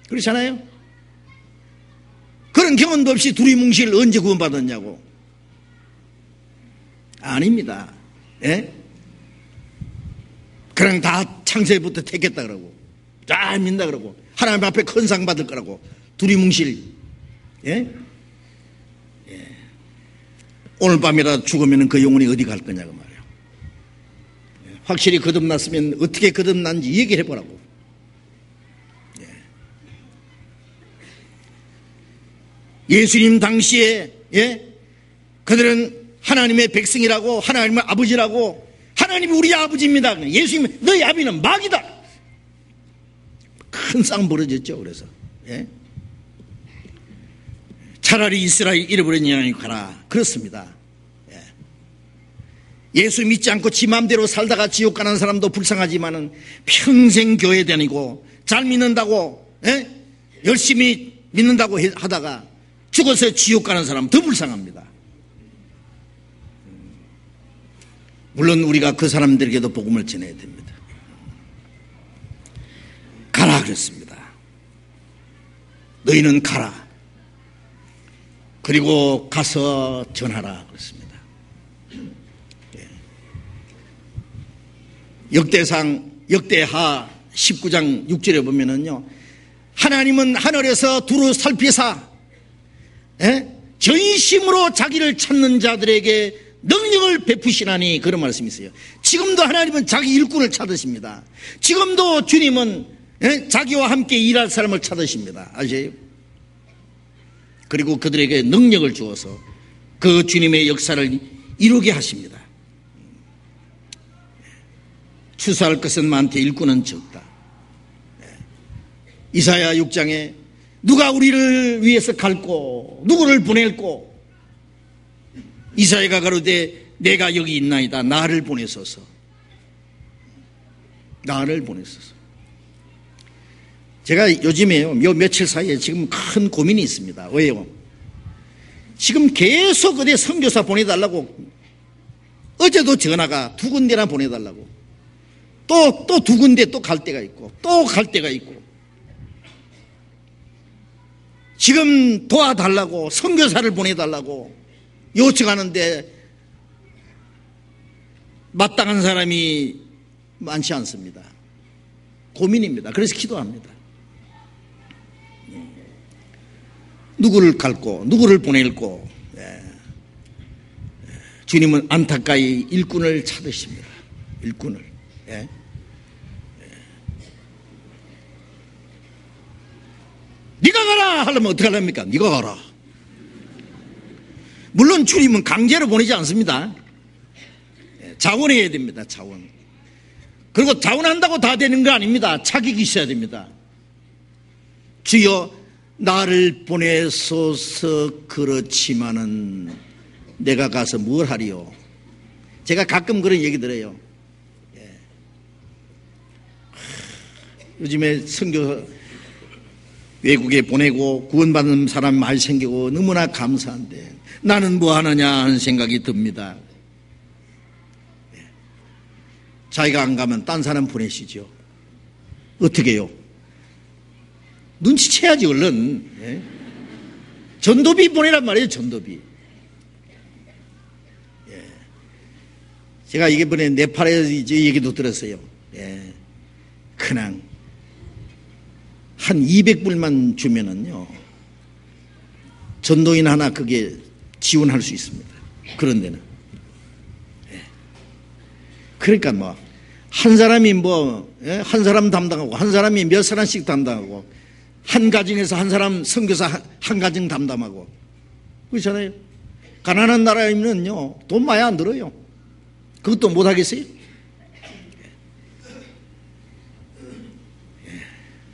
그렇잖아요. 그런 경험도 없이 두리뭉실 언제 구원받았냐고. 아닙니다. 그냥 다 창세부터 택했다 그러고 잘 믿는다 그러고 하나님 앞에 큰 상 받을 거라고 두리뭉실. 오늘 밤이라도 죽으면 그 영혼이 어디 갈 거냐고 말이에요. 확실히 거듭났으면 어떻게 거듭났는지 얘기를 해보라고. 예수님 당시에 그들은 하나님의 백성이라고, 하나님의 아버지라고, 하나님이 우리 아버지입니다. 예수님 너희 아비는 마귀다. 큰 싸움 벌어졌죠. 그래서 차라리 이스라엘 잃어버린 양이 가라. 그렇습니다. 예수 믿지 않고 지 마음대로 살다가 지옥 가는 사람도 불쌍하지만은 평생 교회 다니고 잘 믿는다고 열심히 믿는다고 하다가 죽어서 지옥 가는 사람 더 불쌍합니다. 물론 우리가 그 사람들에게도 복음을 전해야 됩니다. 가라 그랬습니다. 너희는 가라. 그리고 가서 전하라 그랬습니다. 역대하 19장 6절에 보면은요, 하나님은 하늘에서 두루 살피사 전심으로 자기를 찾는 자들에게 능력을 베푸시나니 그런 말씀이 있어요. 지금도 하나님은 자기 일꾼을 찾으십니다. 지금도 주님은 자기와 함께 일할 사람을 찾으십니다. 아세요? 그리고 그들에게 능력을 주어서 그 주님의 역사를 이루게 하십니다. 추수할 것은 많되 일꾼은 적다. 이사야 6장에 누가 우리를 위해서 갈고 누구를 보낼고, 이사야가 가로되 내가 여기 있나이다. 나를 보내소서. 나를 보내소서. 제가 요즘에요, 며칠 사이에 지금 큰 고민이 있습니다. 왜요? 지금 계속 어디 선교사 보내달라고, 어제도 전화가 2군데나 보내달라고, 또 2군데 또 갈 때가 있고, 또 갈 때가 있고, 지금 도와달라고, 선교사를 보내달라고 요청하는데 마땅한 사람이 많지 않습니다. 고민입니다. 그래서 기도합니다. 누구를 갈고 누구를 보낼고, 주님은 안타까이 일꾼을 찾으십니다. 일꾼을. 네가 가라 하려면 어떻게 하렵니까? 네가 가라. 물론 주님은 강제로 보내지 않습니다. 자원해야 됩니다. 자원. 그리고 자원한다고 다 되는 거 아닙니다. 자격이 있어야 됩니다. 주여 나를 보내소서. 그렇지만은 내가 가서 뭘 하리요? 제가 가끔 그런 얘기 들어요. 요즘에 선교 외국에 보내고 구원받는 사람 많이 생기고 너무나 감사한데 나는 뭐 하느냐 하는 생각이 듭니다. 자기가 안 가면 딴 사람 보내시죠. 어떻게 해요? 눈치채야지 얼른. 전도비 보내란 말이에요. 전도비. 제가 이번에 네팔에서 얘기도 들었어요. 그냥 한 200불만 주면은요, 전도인 하나 그게 지원할 수 있습니다. 그런 데는. 그러니까 뭐, 한 사람이 한 사람 담당하고, 한 사람이 몇 사람씩 담당하고, 한 가정에서 한 사람 선교사 한 가정 담당하고, 그렇잖아요. 가난한 나라이면요, 돈 많이 안 들어요. 그것도 못 하겠어요?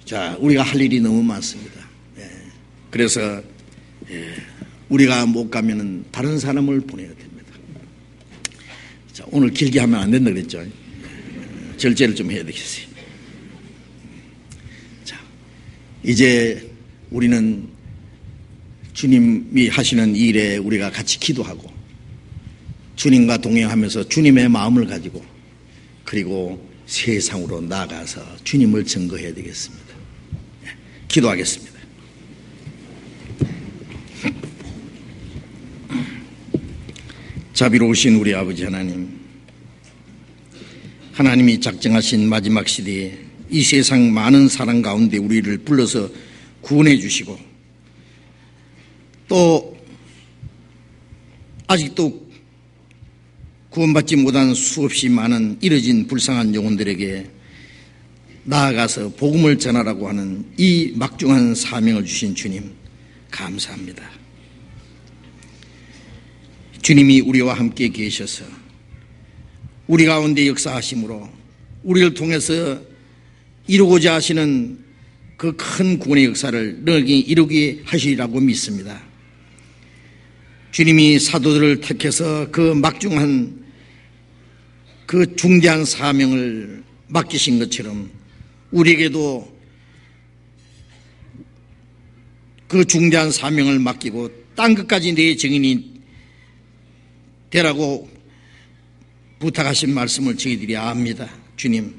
자, 우리가 할 일이 너무 많습니다. 그래서 우리가 못 가면은 다른 사람을 보내야 됩니다. 자, 오늘 길게 하면 안 된다 그랬죠. 절제를 좀 해야 되겠어요. 자, 이제 우리는 주님이 하시는 일에 우리가 같이 기도하고 주님과 동행하면서 주님의 마음을 가지고 그리고 세상으로 나가서 주님을 증거해야 되겠습니다. 기도하겠습니다. 자비로우신 우리 아버지 하나님, 하나님이 작정하신 마지막 시대에 이 세상 많은 사람 가운데 우리를 불러서 구원해 주시고 또 아직도 구원받지 못한 수없이 많은 잃어진 불쌍한 영혼들에게 나아가서 복음을 전하라고 하는 이 막중한 사명을 주신 주님, 감사합니다. 주님이 우리와 함께 계셔서 우리 가운데 역사하심으로 우리를 통해서 이루고자 하시는 그 큰 구원의 역사를 너에게 이루게 하시리라고 믿습니다. 주님이 사도들을 택해서 그 막중한 그 중대한 사명을 맡기신 것처럼 우리에게도 그 중대한 사명을 맡기고 땅 끝까지 내 증인이 되라고 부탁하신 말씀을 저희들이 압니다. 주님,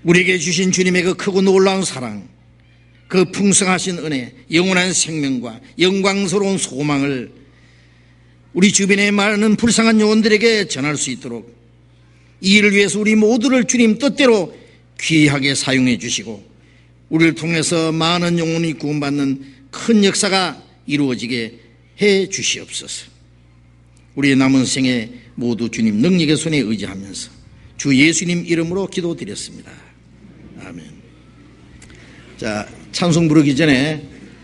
우리에게 주신 주님의 그 크고 놀라운 사랑, 그 풍성하신 은혜, 영원한 생명과 영광스러운 소망을 우리 주변에 많은 불쌍한 영혼들에게 전할 수 있도록 이 일을 위해서 우리 모두를 주님 뜻대로 귀하게 사용해 주시고 우리를 통해서 많은 영혼이 구원받는 큰 역사가 이루어지게 해 주시옵소서. 우리의 남은 생에 모두 주님 능력의 손에 의지하면서 주 예수님 이름으로 기도드렸습니다. 아멘. 자, 찬송 부르기 전에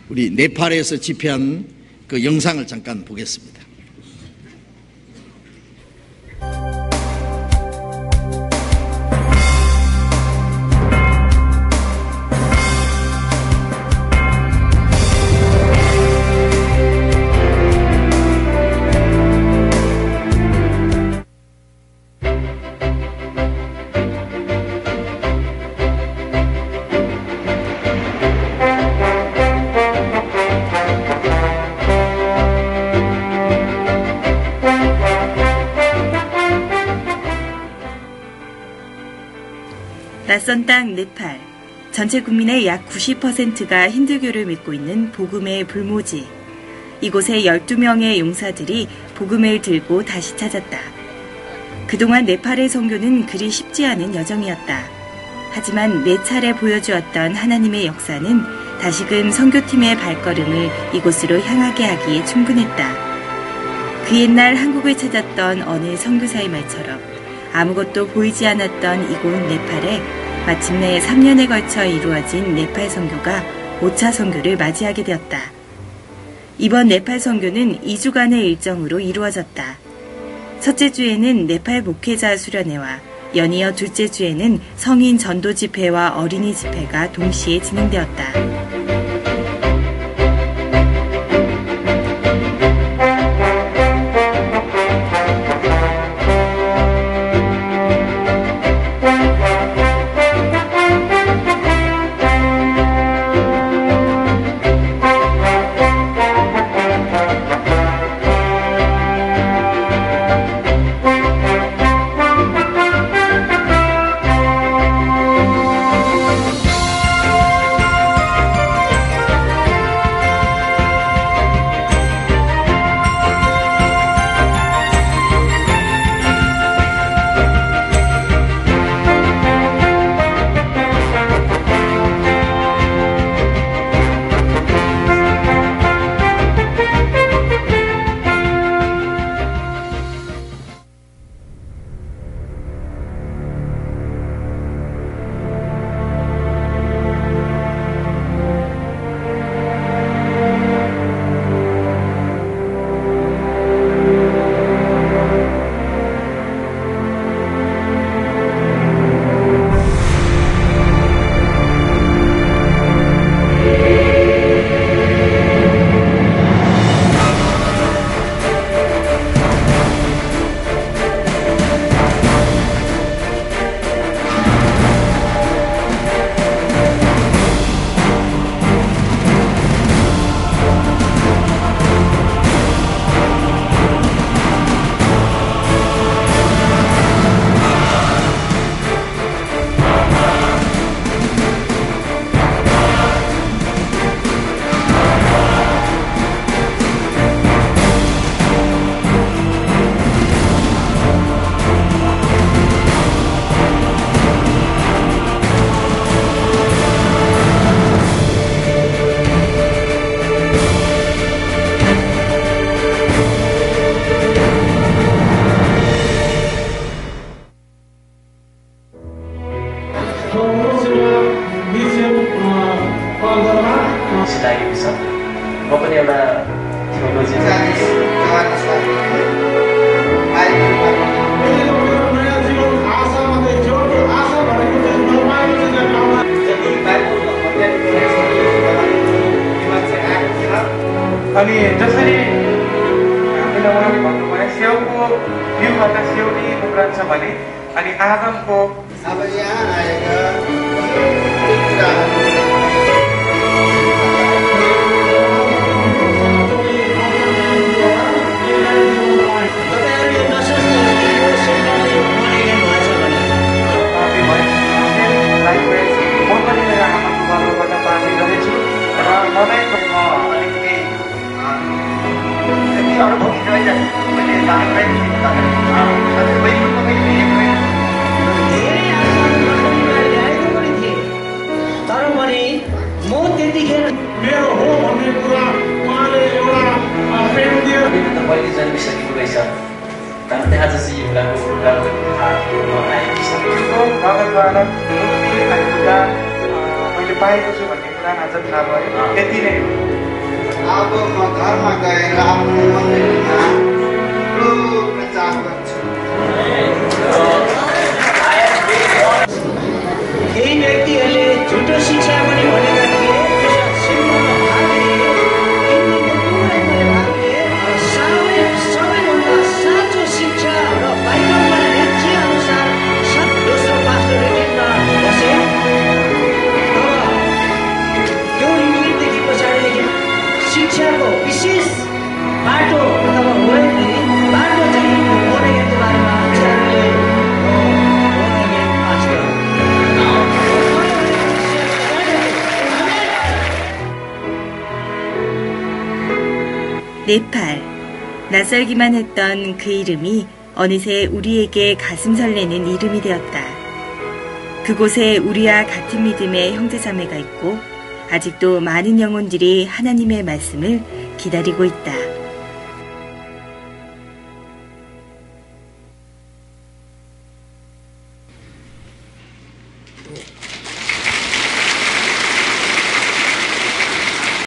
우리 네팔에서 집회한 그 영상을 잠깐 보겠습니다. 낯선 땅 네팔, 전체 국민의 약 90%가 힌두교를 믿고 있는 복음의 불모지. 이곳에 12명의 용사들이 복음을 들고 다시 찾았다. 그동안 네팔의 선교는 그리 쉽지 않은 여정이었다. 하지만 4차례 보여주었던 하나님의 역사는 다시금 선교팀의 발걸음을 이곳으로 향하게 하기에 충분했다. 그 옛날 한국을 찾았던 어느 선교사의 말처럼 아무것도 보이지 않았던 이곳 네팔에 마침내 3년에 걸쳐 이루어진 네팔 선교가 5차 선교를 맞이하게 되었다. 이번 네팔 선교는 2주간의 일정으로 이루어졌다. 첫째 주에는 네팔 목회자 수련회와 연이어 둘째 주에는 성인 전도 집회와 어린이 집회가 동시에 진행되었다. अनि जसरी हामीलाई उहाँले भन्नुभयो स्याउको बिउबाट स्याउनी उम्रन्छ भने अनि आदमको अब यहाँ आएका कुराहरू तर पनि म त्यतिखेर मेरो हो भन्ने कुरा उहाँले एउटा मैले जन्मिसकेको रहेछ त्यहाँ जस्तो युगाको कुराको आएको छ भगतद्वारा मुक्ति खाने कुरा मैले पाएको छु भन्ने कुरा आज थाहा भयो यति नै अब म घरमा गएर आफ्नो मन्दिरमा ठुलो प्रचार गर्छु। केही व्यक्तिहरूले झुटो शिक्षा पनि भनेका थिए सबैभन्दा साँचो शिक्षा र बाइबलमा लेखिए अनुसार दोस्रो पास्टरले लेख्न बसे यो इङ्गितदेखि पछाडिदेखि शिक्षाको विशेष बाटो अथवा बाटो चाहिँ मोर्निङको बारेमा आचार्यले 네팔. 낯설기만 했던 그 이름이 어느새 우리에게 가슴 설레는 이름이 되었다. 그곳에 우리와 같은 믿음의 형제자매가 있고 아직도 많은 영혼들이 하나님의 말씀을 기다리고 있다.